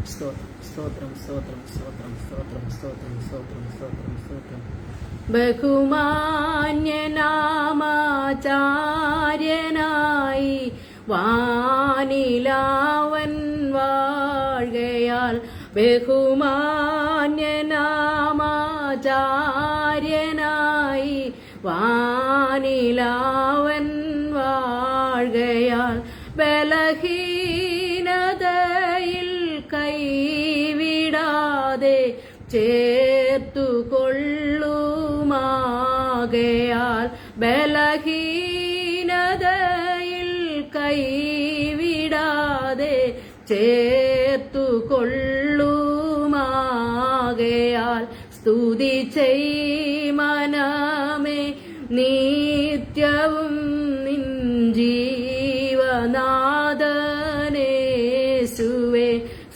സ്തോത്രം സ്തോത്രം സ്തോത്രം സ്തോത്രം സ്തോത്രം സ്തോത്രം സ്തോത്രം സ്തോത്രം. ബഹുമാന്യനാമാചാര്യനായി വാനിലാവൻ വാഴ്കയാൽ, ബഹുമാന്യനാമാചാര്യനായി വാനിലാവൻ വാഴ്കയാൽ, ബലഹീനതയിൽ കൈവിടാതെ ചേർത്തുകൊള്ളുമാകയാൽ, ബലഹീനതയിൽ കൈവിടാതെ ചേർത്തുകൊള്ളുമാകയാൽ, സ്തുതി ചെയ് മനമേ നിത്യവും നിൻ ജീവനാഥനേശുവേ.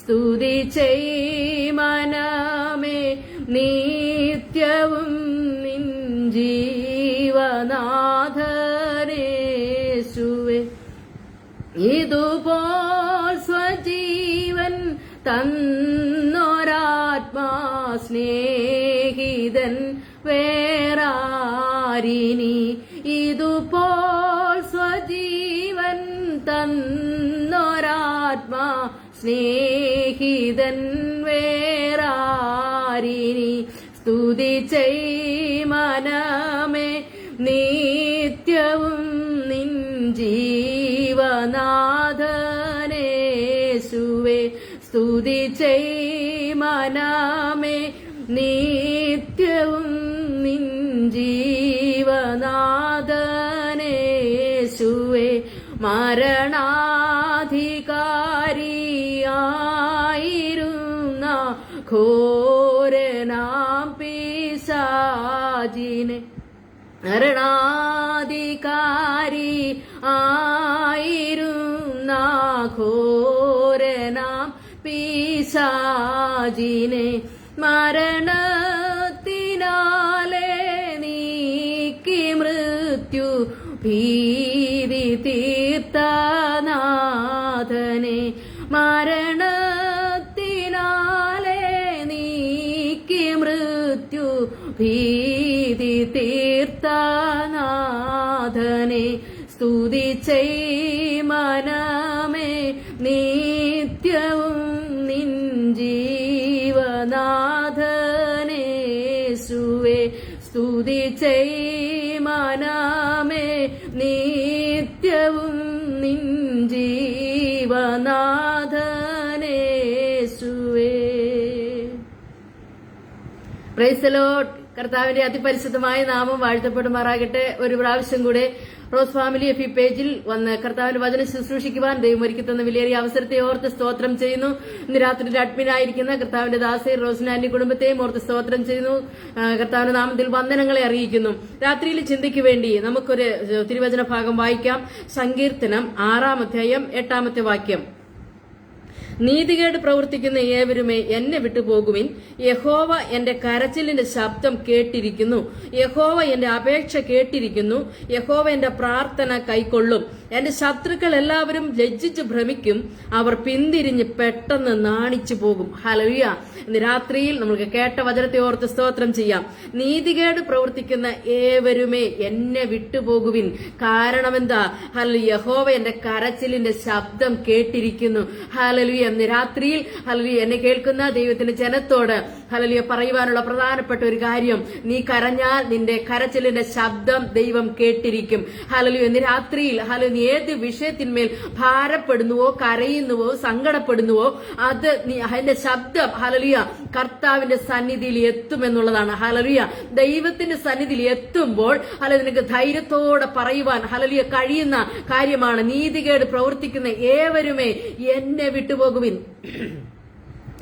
സ്തുതി ചെയ് മനമേ നിത്യവും നിൻ ജീവനാഥനേശുവേ. ഇതുപോൽ സ്വജീവൻ തന്നൊരാത്മാ സ്നേഹിതൻ വേറാരിനി, ഇതുപോൽ സ്വജീവൻ തന്നൊരാത്മാ സ്നേഹിതൻ വേറാരിനി. സ്തുതി ചെയ് മനമേ നിത്യവും നിൻ ജീവനാഥനേശുവേ. സ്തുതി ചെയ് മനമേ നിത്യവും നിൻ ജീവനാഥനേശുവേ. മരണാധികാരിയായിരുന്ന ഘോരനാം പിശാചിനെ, മരണാധികാരി ആയിരുന്ന ഘോരനാം പിശാചിനെ, മരണത്തിനാലെ നീക്കി മൃത്യു ഭീതി തീർത്തനാഥനെ, മരണത്തിനാലെ നീക്കി മൃത്യു ഭീതി തീർത്തനാഥനെ. സ്തുതി ചെയ് മനമേ നിത്യവും നിൻ ജീവനാഥനേശുവേ. സ്തുതി ചെയ് മനമേ നിത്യവും നിൻ ജീവനാഥനേശുവേ. Price the Lord. കർത്താവിന്റെ അതിപരിശുദ്ധമായ നാമം വാഴ്ത്തപ്പെടുമാറാകട്ടെ. ഒരു പ്രാവശ്യം കൂടെ റോസ് ഫാമിലി എഫ് പേജിൽ വന്ന് കർത്താവിന്റെ വചനം ശുശ്രൂഷിക്കുവാൻ ദൈവം ഒരുക്കി തന്ന വിലയേറിയ അവസരത്തെ ഓർത്ത് സ്തോത്രം ചെയ്യുന്നു. ഇന്ന് രാത്രിയുടെ അഡ്മിനായിരിക്കുന്ന കർത്താവിന്റെ ദാസേ റോസ്നാന്റെ കുടുംബത്തെയും ഓർത്ത് സ്തോത്രം ചെയ്യുന്നു. കർത്താവിന്റെ നാമത്തിൽ വന്ദനങ്ങളെ അറിയിക്കുന്നു. രാത്രിയിൽ ചിന്തയ്ക്ക് വേണ്ടി നമുക്കൊരു തിരുവചന ഭാഗം വായിക്കാം. സങ്കീർത്തനം 6-ാം അധ്യായം 8-ാമത്തെ വാക്യം. നീതികേട് പ്രവർത്തിക്കുന്ന ഏവരുമേ എന്നെ വിട്ടുപോകുവിൻ. യഹോവ എന്റെ കരച്ചിലിന്റെ ശബ്ദം കേട്ടിരിക്കുന്നു. യഹോവ എന്റെ അപേക്ഷ കേട്ടിരിക്കുന്നു. യഹോവ എന്റെ പ്രാർത്ഥന കൈക്കൊള്ളും. എന്റെ ശത്രുക്കൾ എല്ലാവരും ലജ്ജിച്ച് ഭ്രമിക്കും. അവർ പിന്തിരിഞ്ഞ് പെട്ടെന്ന് നാണിച്ചു പോകും. ഹല്ലേലൂയ. ഇന്ന് രാത്രിയിൽ നമുക്ക് കേട്ട വചനത്തെ ഓർത്ത് സ്തോത്രം ചെയ്യാം. നീതികേട് പ്രവർത്തിക്കുന്ന ഏവരുമേ എന്നെ വിട്ടുപോകുവിൻ. കാരണം എന്താ? ഹല്ലേലൂയ. യഹോവ എന്റെ കരച്ചിലിന്റെ ശബ്ദം കേട്ടിരിക്കുന്നു. ഹല്ലേലൂയ. ഇന്ന് രാത്രിയിൽ ഹല്ലേലൂയ എന്നെ കേൾക്കുന്ന ദൈവത്തിന്റെ ജനത്തോട് ഹല്ലേലൂയ പറയുവാനുള്ള പ്രധാനപ്പെട്ട ഒരു കാര്യം, നീ കരഞ്ഞാൽ നിന്റെ കരച്ചിലിന്റെ ശബ്ദം ദൈവം കേട്ടിരിക്കും. ഹല്ലേലൂയ. ഇന്ന് രാത്രിയിൽ ഹല്ലേലൂയ നീ ഏത് വിഷയത്തിന്മേൽ ഭാരപ്പെടുന്നുവോ, കരയുന്നുവോ, സങ്കടപ്പെടുന്നുവോ, അത് നീ അതിന്റെ ശബ്ദം ഹല്ലേലൂയ കർത്താവിന്റെ സന്നിധിയിൽ എത്തുമെന്നുള്ളതാണ്. ഹല്ലേലൂയ. ദൈവത്തിന്റെ സന്നിധിയിൽ എത്തുമ്പോൾ ഹല്ലേലൂയ നിനക്ക് ധൈര്യത്തോടെ പറയുവാൻ ഹല്ലേലൂയ കഴിയുന്ന കാര്യമാണ്, നീതികേട് പ്രവർത്തിക്കുന്ന ഏവരുമേ എന്നെ വിട്ടുപോകുവിൻ.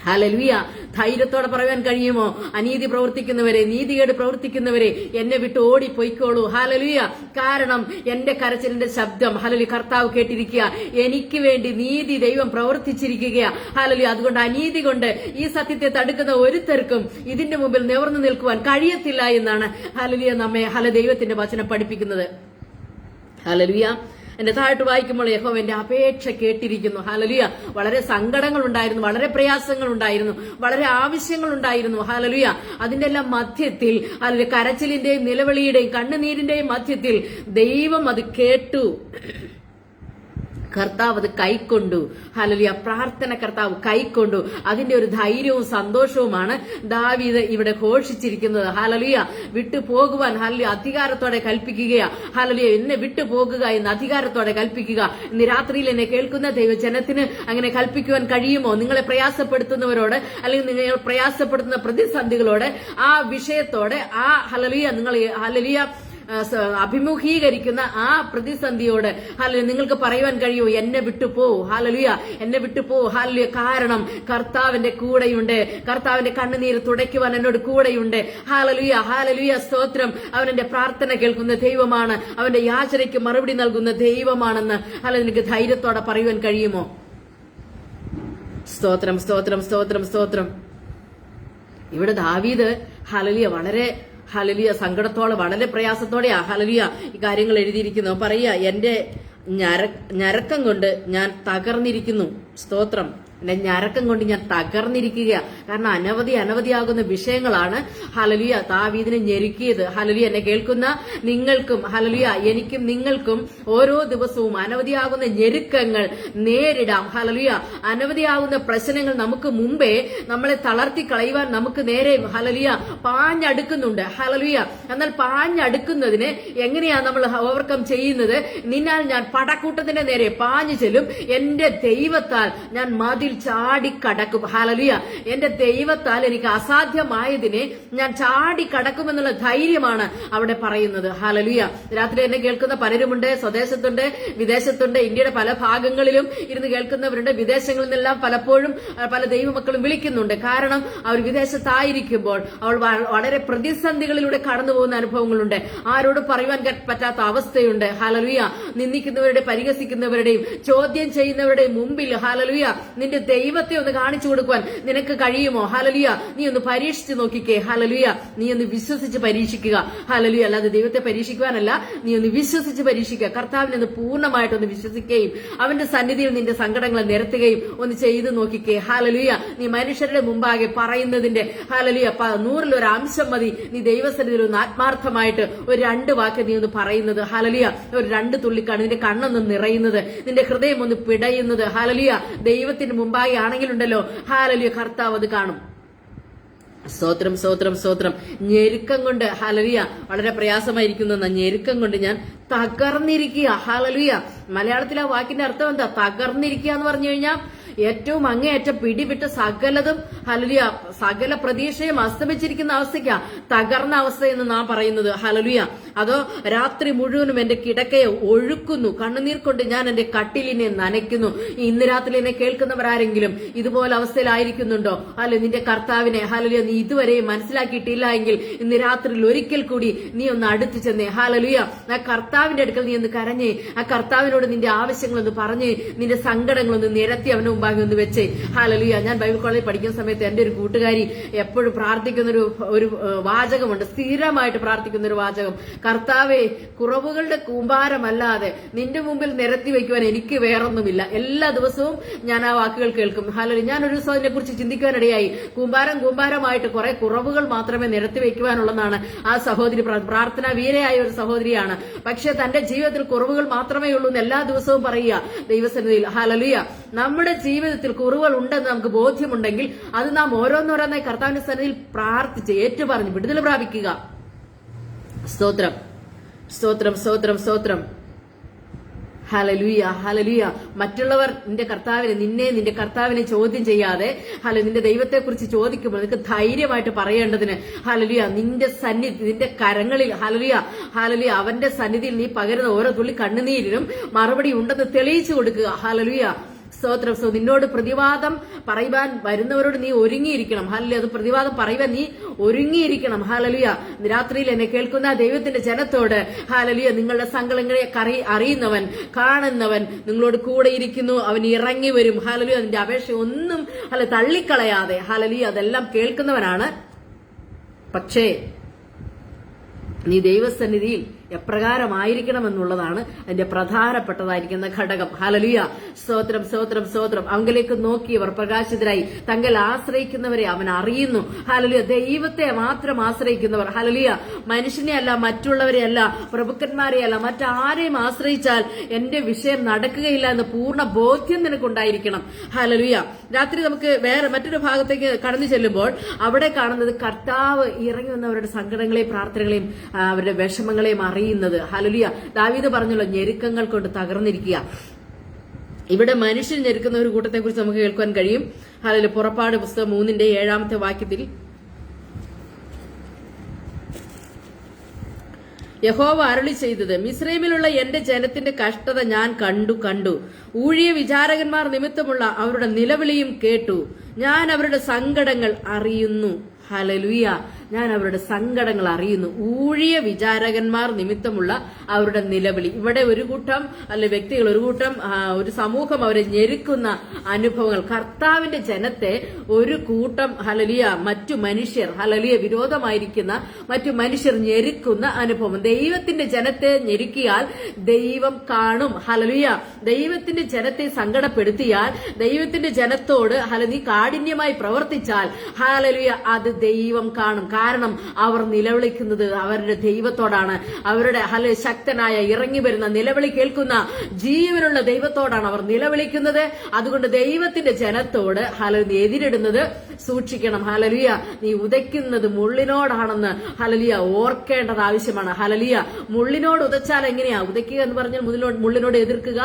ഹല്ലേലൂയ. ധൈര്യത്തോടെ പറയാൻ കഴിയുമോ? അനീതി പ്രവർത്തിക്കുന്നവരെ, നീതികേട് പ്രവർത്തിക്കുന്നവരെ എന്നെ വിട്ട് ഓടിപ്പോയിക്കോളൂ. ഹല്ലേലൂയ. കാരണം എന്റെ കരച്ചിലിന്റെ ശബ്ദം ഹല്ലേലൂയ കർത്താവ് കേട്ടിരിക്കുക. എനിക്ക് വേണ്ടി നീതി ദൈവം പ്രവർത്തിച്ചിരിക്കുക. ഹല്ലേലൂയ. അതുകൊണ്ട് അനീതി കൊണ്ട് ഈ സത്യത്തെ തടുക്കുന്ന ഒരുത്തർക്കും ഇതിന്റെ മുമ്പിൽ നിവർന്നു നിൽക്കുവാൻ കഴിയത്തില്ല എന്നാണ് ഹല്ലേലൂയ നമ്മെ ദൈവത്തിന്റെ വചനം പഠിപ്പിക്കുന്നത്. ഹല്ലേലൂയ. എന്റെ താഴോട്ട് വായിക്കുമ്പോൾ യഹോവ എന്റെ അപേക്ഷ കേട്ടിരിക്കുന്നു. ഹല്ലേലൂയ. വളരെ സങ്കടങ്ങൾ ഉണ്ടായിരുന്നു, വളരെ പ്രയാസങ്ങൾ ഉണ്ടായിരുന്നു, വളരെ ആവശ്യങ്ങൾ ഉണ്ടായിരുന്നു. ഹല്ലേലൂയ. അതിന്റെ എല്ലാം മധ്യത്തിൽ ഹല്ലേലൂയ, കരച്ചിലിന്റെയും നിലവിളിയുടെയും കണ്ണുനീരിന്റെയും മധ്യത്തിൽ ദൈവം അത് കേട്ടു. കർത്താവ് അത് കൈക്കൊണ്ടു. ഹല്ലേലൂയ. പ്രാർത്ഥന കർത്താവ് കൈക്കൊണ്ടു. അതിന്റെ ഒരു ധൈര്യവും സന്തോഷവുമാണ് ദാവീദ് ഇവിടെ ഘോഷിച്ചിരിക്കുന്നത്. ഹല്ലേലൂയ. വിട്ടുപോകുവാൻ ഹല്ലേലൂയ അധികാരത്തോടെ കൽപ്പിക്കുകയാ. ഹല്ലേലൂയ. എന്നെ വിട്ടുപോകുക എന്ന് അധികാരത്തോടെ കൽപ്പിക്കുക. ഇന്ന് രാത്രിയിൽ എന്നെ കേൾക്കുന്ന ദൈവജനത്തിന് അങ്ങനെ കൽപ്പിക്കുവാൻ കഴിയുമോ? നിങ്ങളെ പ്രയാസപ്പെടുത്തുന്നവരോട്, അല്ലെങ്കിൽ നിങ്ങൾ പ്രയാസപ്പെടുത്തുന്ന പ്രതിസന്ധികളോട്, ആ വിഷയത്തോടെ, ആ ഹല്ലേലൂയ നിങ്ങൾ ഹല്ലേലൂയ അഭിമുഖീകരിക്കുന്ന ആ പ്രതിസന്ധിയോട് ഹല്ലേലൂയ നിങ്ങൾക്ക് പറയുവാൻ കഴിയൂ, എന്നെ വിട്ടുപോ. ഹല്ലേലൂയ. എന്നെ വിട്ടുപോ. ഹല്ലേലൂയ. കാരണം കർത്താവിന്റെ കൂടെയുണ്ട്. കർത്താവിന്റെ കണ്ണുനീര് തുടയ്ക്കുവാൻ എന്നോട് കൂടെയുണ്ട്. ഹല്ലേലൂയ. ഹല്ലേലൂയ. സ്തോത്രം. അവൻ എന്റെ പ്രാർത്ഥന കേൾക്കുന്ന ദൈവമാണ്. അവന്റെ യാചനയ്ക്ക് മറുപടി നൽകുന്ന ദൈവമാണെന്ന് ഹല്ലേലൂയ എനിക്ക് ധൈര്യത്തോടെ പറയുവാൻ കഴിയുമോ? സ്തോത്രം, സ്തോത്രം, സ്തോത്രം, സ്തോത്രം. ഇവിടെ ദാവീദ് ഹല്ലേലൂയ വളരെ ഹല്ലേലൂയ സങ്കടത്തോടെ, വളരെ പ്രയാസത്തോടെയാ ഹല്ലേലൂയ ഈ കാര്യങ്ങൾ എഴുതിയിരിക്കുന്നു. പറയുക, എന്റെ ഞരക്കം കൊണ്ട് ഞാൻ തകർന്നിരിക്കുന്നു. സ്തോത്രം. എന്റെ ഞരക്കം കൊണ്ട് ഞാൻ തകർന്നിരിക്കുക. കാരണം അനവധിയാകുന്ന വിഷയങ്ങളാണ് ഹല്ലേലൂയ ദാവീദിനെ ഞെരുക്കിയത്. ഹല്ലേലൂയ. എന്നെ കേൾക്കുന്ന നിങ്ങൾക്കും ഹല്ലേലൂയ എനിക്കും നിങ്ങൾക്കും ഓരോ ദിവസവും അനവധിയാകുന്ന ഞെരുക്കങ്ങൾ നേരിടാം. ഹല്ലേലൂയ. അനവധിയാകുന്ന പ്രശ്നങ്ങൾ നമുക്ക് മുമ്പേ നമ്മളെ തളർത്തി കളയുവാൻ നമുക്ക് നേരെ ഹല്ലേലൂയ പാഞ്ഞടുക്കുന്നുണ്ട്. ഹല്ലേലൂയ. എന്നാൽ പാഞ്ഞടുക്കുന്നതിന് എങ്ങനെയാ നമ്മൾ ഓവർകം ചെയ്യുന്നത്? നിന്നാൽ ഞാൻ പടക്കൂട്ടത്തിന്റെ നേരെ പാഞ്ഞു ചെല്ലും, എന്റെ ദൈവത്താൽ ഞാൻ മതിൽ ചാടിക്കടക്കും. ഹല്ലേലൂയ. എന്റെ ദൈവത്താൽ എനിക്ക് അസാധ്യമായതിനെ ഞാൻ ചാടിക്കടക്കുമെന്നുള്ള ധൈര്യമാണ് അവിടെ പറയുന്നത്. ഹല്ലേലൂയ. രാത്രി എന്നെ കേൾക്കുന്ന പലരുമുണ്ട്, സ്വദേശത്തുണ്ട്, വിദേശത്തുണ്ട്, ഇന്ത്യയുടെ പല ഭാഗങ്ങളിലും ഇരുന്ന് കേൾക്കുന്നവരുണ്ട്. വിദേശങ്ങളിൽ നിന്നെല്ലാം പലപ്പോഴും പല ദൈവമക്കളും വിളിക്കുന്നുണ്ട്. കാരണം അവർ വിദേശത്തായിരിക്കുമ്പോൾ അവൾ വളരെ പ്രതിസന്ധികളിലൂടെ കടന്നു പോകുന്ന അനുഭവങ്ങളുണ്ട്. ആരോട് പറയുവാൻ പറ്റാത്ത അവസ്ഥയുണ്ട്. ഹല്ലേലൂയ. നിന്ദിക്കുന്നവരുടെ, പരിഹസിക്കുന്നവരുടെയും ചോദ്യം ചെയ്യുന്നവരുടെയും മുമ്പിൽ ഹല്ലേലൂയ നിന്റെ ദൈവത്തെ ഒന്ന് കാണിച്ചു കൊടുക്കുവാൻ നിനക്ക് കഴിയുമോ? ഹല്ലേലൂയ. നീ ഒന്ന് പരീക്ഷിച്ച് നോക്കിക്കേ. ഹല്ലേലൂയ. നീ ഒന്ന് വിശ്വസിച്ച് പരീക്ഷിക്കുക. ഹല്ലേലൂയ. അല്ലാതെ ദൈവത്തെ പരീക്ഷിക്കുവാനല്ല, നീ ഒന്ന് വിശ്വസിച്ച് പരീക്ഷിക്കുക. കർത്താവിനെ ഒന്ന് പൂർണ്ണമായിട്ടൊന്ന് വിശ്വസിക്കുകയും അവന്റെ സന്നിധിയിൽ നിന്റെ സങ്കടങ്ങളെ നിരത്തുകയും ഒന്ന് ചെയ്തു നോക്കിക്കേ. ഹല്ലേലൂയ. നീ മനുഷ്യരുടെ മുമ്പാകെ പറയുന്നതിന്റെ ഹല്ലേലൂയ 100-ൽ 1 അംശം മതി നീ ദൈവസന്നിധിയിൽ ഒന്ന് ആത്മാർത്ഥമായിട്ട് ഒരു 2 വാക്ക് നീ ഒന്ന് പറയുന്നത്. ഹല്ലേലൂയ. ഒരു 2 തുള്ളിക്കാണ് നിന്റെ കണ്ണൊന്ന് നിറയുന്നത്, നിന്റെ ഹൃദയം ഒന്ന് പിടയുന്നത്. ഹല്ലേലൂയ. ദൈവത്തിന് മുമ്പായി ആണെങ്കിലുണ്ടല്ലോ ഹല്ലേലൂയ കർത്താവ് അത് കാണും. സ്തോത്രം, സ്തോത്രം, സ്തോത്രം. ഞെരുക്കം കൊണ്ട് ഹല്ലേലൂയ വളരെ പ്രയാസമായിരിക്കുന്ന ഞെരുക്കം കൊണ്ട് ഞാൻ തകർന്നിരിക്കുക. ഹല്ലേലൂയ. മലയാളത്തിൽ ആ വാക്കിന്റെ അർത്ഥം എന്താ? തകർന്നിരിക്കുക എന്ന് പറഞ്ഞു കഴിഞ്ഞാൽ ഏറ്റവും അങ്ങേയറ്റം പിടിവിട്ട് സകലതും ഹല്ലേലൂയ സകല പ്രതീക്ഷയും അസ്തമിച്ചിരിക്കുന്ന അവസ്ഥയ്ക്കാ തകർന്ന അവസ്ഥ എന്ന് നാം പറയുന്നത്. ഹല്ലേലൂയ. അതോ രാത്രി മുഴുവനും എന്റെ കിടക്കയെ ഒഴുക്കുന്നു, കണ്ണുനീർ കൊണ്ട് ഞാൻ എന്റെ കട്ടിലിനെ നനയ്ക്കുന്നു. ഇന്ന് രാത്രി എന്നെ കേൾക്കുന്നവരാരെങ്കിലും ഇതുപോലെ അവസ്ഥയിലായിരിക്കുന്നുണ്ടോ? അല്ലെ നിന്റെ കർത്താവിനെ ഹല്ലേലൂയ നീ ഇതുവരെയും മനസ്സിലാക്കിയിട്ടില്ല എങ്കിൽ ഇന്ന് രാത്രിയിൽ ഒരിക്കൽ കൂടി നീ ഒന്ന് അടുത്തു ചെന്നേ. ഹല്ലേലൂയ. ആ കർത്താവിന്റെ അടുക്കൽ നീ ഒന്ന് കരഞ്ഞേ, ആ കർത്താവിനോട് നിന്റെ ആവശ്യങ്ങളൊന്ന് പറഞ്ഞേ, നിന്റെ സങ്കടങ്ങളൊന്ന് നിരത്തി അവന് മുമ്പാകെ ഒന്ന് വെച്ചേ. ഹല്ലേലൂയ. ഞാൻ ബൈബിൾ കോളേജിൽ പഠിക്കുന്ന സമയത്ത് എന്റെ ഒരു കൂട്ടുകാരി എപ്പോഴും പ്രാർത്ഥിക്കുന്ന ഒരു വാചകമുണ്ട്, സ്ഥിരമായിട്ട് പ്രാർത്ഥിക്കുന്ന ഒരു വാചകം. കർത്താവേ, കുറവുകളുടെ കൂമ്പാരമല്ലാതെ നിന്റെ മുമ്പിൽ നിരത്തി വയ്ക്കുവാൻ എനിക്ക് വേറൊന്നുമില്ല. എല്ലാ ദിവസവും ഞാൻ ആ വാക്കുകൾ കേൾക്കും. ഹല്ലേലൂയ. ഞാൻ ഒരു ദിവസം അതിനെ കുറിച്ച് ചിന്തിക്കുവാനിടയായി. കൂമ്പാരമായിട്ട് കുറെ കുറവുകൾ മാത്രമേ നിരത്തി വയ്ക്കുവാനുള്ളതാണ് ആ സഹോദരി. പ്രാർത്ഥന വീരയായ ഒരു സഹോദരിയാണ്. പക്ഷെ തന്റെ ജീവിതത്തിൽ കുറവുകൾ മാത്രമേ ഉള്ളൂ എന്ന് എല്ലാ ദിവസവും പറയുക ദൈവസന്നിധിയിൽ. ഹല്ലേലൂയ. നമ്മുടെ ജീവിതത്തിൽ കുറവുകൾ ഉണ്ടെന്ന് നമുക്ക് ബോധ്യമുണ്ടെങ്കിൽ അത് നാം ഓരോന്നോരോന്നായി കർത്താവിന്റെ സന്നിധിയിൽ പ്രാർത്ഥിച്ച് ഏറ്റുപറഞ്ഞ് വിടുതൽ പ്രാപിക്കുക. സ്തോത്രം, സ്തോത്രം, സ്തോത്രം, സ്തോത്രം. Hallelujah, hallelujah. മറ്റുള്ളവർ നിന്റെ കർത്താവിനെ ചോദ്യം ചെയ്യാതെ നിന്റെ ദൈവത്തെക്കുറിച്ച് ചോദിക്കുമ്പോൾ നിനക്ക് ധൈര്യമായിട്ട് പറയേണ്ടതിന് ഹല്ലേലൂയ നിന്റെ സന്നിധി, നിന്റെ കരങ്ങളിൽ ഹല്ലേലൂയ, ഹല്ലേലൂയ അവന്റെ സന്നിധിയിൽ നീ പകരുന്ന ഓരോ തുള്ളി കണ്ണുനീരിനും മറുപടി ഉണ്ടെന്ന് തെളിയിച്ചു കൊടുക്കുക. ഹല്ലേലൂയ. സ്തോത്രം. നിന്നോട് പ്രതിവാദം പറയുവാൻ വരുന്നവരോട് നീ ഒരുങ്ങിയിരിക്കണം. ഹല്ലേലൂയ. അത് പ്രതിവാദം പറയുവാൻ നീ ഒരുങ്ങിയിരിക്കണം. ഹല്ലേലൂയ. രാത്രിയിൽ എന്നെ കേൾക്കുന്ന ദൈവത്തിന്റെ ജനത്തോട് ഹല്ലേലൂയ നിങ്ങളുടെ സങ്കടങ്ങളെ അറിയുന്നവൻ, കാണുന്നവൻ നിങ്ങളോട് കൂടെ ഇരിക്കുന്നു. അവൻ ഇറങ്ങി വരും. ഹല്ലേലൂയ. അതിന്റെ അപേക്ഷ ഒന്നും തള്ളിക്കളയാതെ ഹല്ലേലൂയ അതെല്ലാം കേൾക്കുന്നവനാണ്. പക്ഷേ നീ ദൈവസന്നിധിയിൽ എപ്രകാരമായിരിക്കണം എന്നുള്ളതാണ് അതിന്റെ പ്രധാനപ്പെട്ടതായിരിക്കുന്ന ഘടകം. ഹല്ലേലൂയ. സ്തോത്രം സ്തോത്രം സ്തോത്രം. അവങ്കിലേക്ക് നോക്കിയവർ പ്രകാശിതരായി. തങ്ങൾ ആശ്രയിക്കുന്നവരെ അവൻ അറിയുന്നു. ഹല്ലേലൂയ. ദൈവത്തെ മാത്രം ആശ്രയിക്കുന്നവർ. ഹല്ലേലൂയ. മനുഷ്യനെ അല്ല, മറ്റുള്ളവരെ അല്ല, പ്രഭുക്കന്മാരെ അല്ല, മറ്റാരെയും ആശ്രയിച്ചാൽ എന്റെ വിഷയം നടക്കുകയില്ല എന്ന് പൂർണ്ണ ബോധ്യം നിനക്കുണ്ടായിരിക്കണം. ഹല്ലേലൂയ. രാത്രി നമുക്ക് വേറെ മറ്റൊരു ഭാഗത്തേക്ക് കടന്നു ചെല്ലുമ്പോൾ അവിടെ കാണുന്നത് കർത്താവ് ഇറങ്ങി വന്നവരുടെ സങ്കടങ്ങളെയും പ്രാർത്ഥനകളെയും അവരുടെ വിഷമങ്ങളെയും അറിയുന്നത്. ഹല്ലേലൂയ. ദാവീദ് പറഞ്ഞല്ലോ, ഞെരുക്കങ്ങൾ കൊണ്ട് തകർന്നിരിക്കുക. ഇവിടെ മനുഷ്യൻ ഞെരുക്കുന്ന ഒരു കൂട്ടത്തെ കുറിച്ച് നമുക്ക് കേൾക്കാൻ കഴിയും. ഹല്ലേലൂയ. പുറപ്പാട് പുസ്തകം 3:7 വാക്യത്തിൽ യഹോവ അരുളി ചെയ്തത്, മിസ്രൈമിലുള്ള എന്റെ ജനത്തിന്റെ കഷ്ടത ഞാൻ കണ്ടു. ഊഴിയ വിചാരകന്മാർ നിമിത്തമുള്ള അവരുടെ നിലവിളിയും കേട്ടു. ഞാൻ അവരുടെ സങ്കടങ്ങൾ അറിയുന്നു. ഹല്ലേലൂയ. ഞാൻ അവരുടെ സങ്കടങ്ങൾ അറിയുന്നു. ഊഴിയ വിചാരകന്മാർ നിമിത്തമുള്ള അവരുടെ നിലവിളി. ഇവിടെ ഒരു കൂട്ടം വ്യക്തികൾ, ഒരു സമൂഹം അവരെ ഞെരുക്കുന്ന അനുഭവങ്ങൾ. കർത്താവിന്റെ ജനത്തെ ഒരു കൂട്ടം ഹല്ലേലൂയ മറ്റു മനുഷ്യർ ഹല്ലേലൂയ വിരോധമായിരിക്കുന്ന മറ്റു മനുഷ്യർ ഞെരുക്കുന്ന അനുഭവം. ദൈവത്തിന്റെ ജനത്തെ ഞെരുക്കിയാൽ ദൈവം കാണും. ഹല്ലേലൂയ. ദൈവത്തിന്റെ ജനത്തെ സങ്കടപ്പെടുത്തിയാൽ, ദൈവത്തിന്റെ ജനത്തോട് നീ കാഠിന്യമായി പ്രവർത്തിച്ചാൽ ഹല്ലേലൂയ അത് ദൈവം കാണും. കാരണം അവർ നിലവിളിക്കുന്നത് അവരുടെ ദൈവത്തോടാണ്. അവരുടെ ശക്തനായ ഇറങ്ങി വരുന്ന നിലവിളി കേൾക്കുന്ന ജീവനുള്ള ദൈവത്തോടാണ് അവർ നിലവിളിക്കുന്നത്. അതുകൊണ്ട് ദൈവത്തിന്റെ ജനത്തോട് എതിരിടുന്നത് സൂക്ഷിക്കണം. ഹല്ലേലൂയ. നീ ഉദയ്ക്കുന്നത് മുള്ളിനോടാണെന്ന് ഹല്ലേലൂയ ഓർക്കേണ്ടത് ആവശ്യമാണ്. ഹല്ലേലൂയ. മുള്ളിനോട് ഉദച്ചാൽ എങ്ങനെയാ ഉദയ്ക്കുക എന്ന് പറഞ്ഞാൽ മുള്ളിനോട് എതിർക്കുക.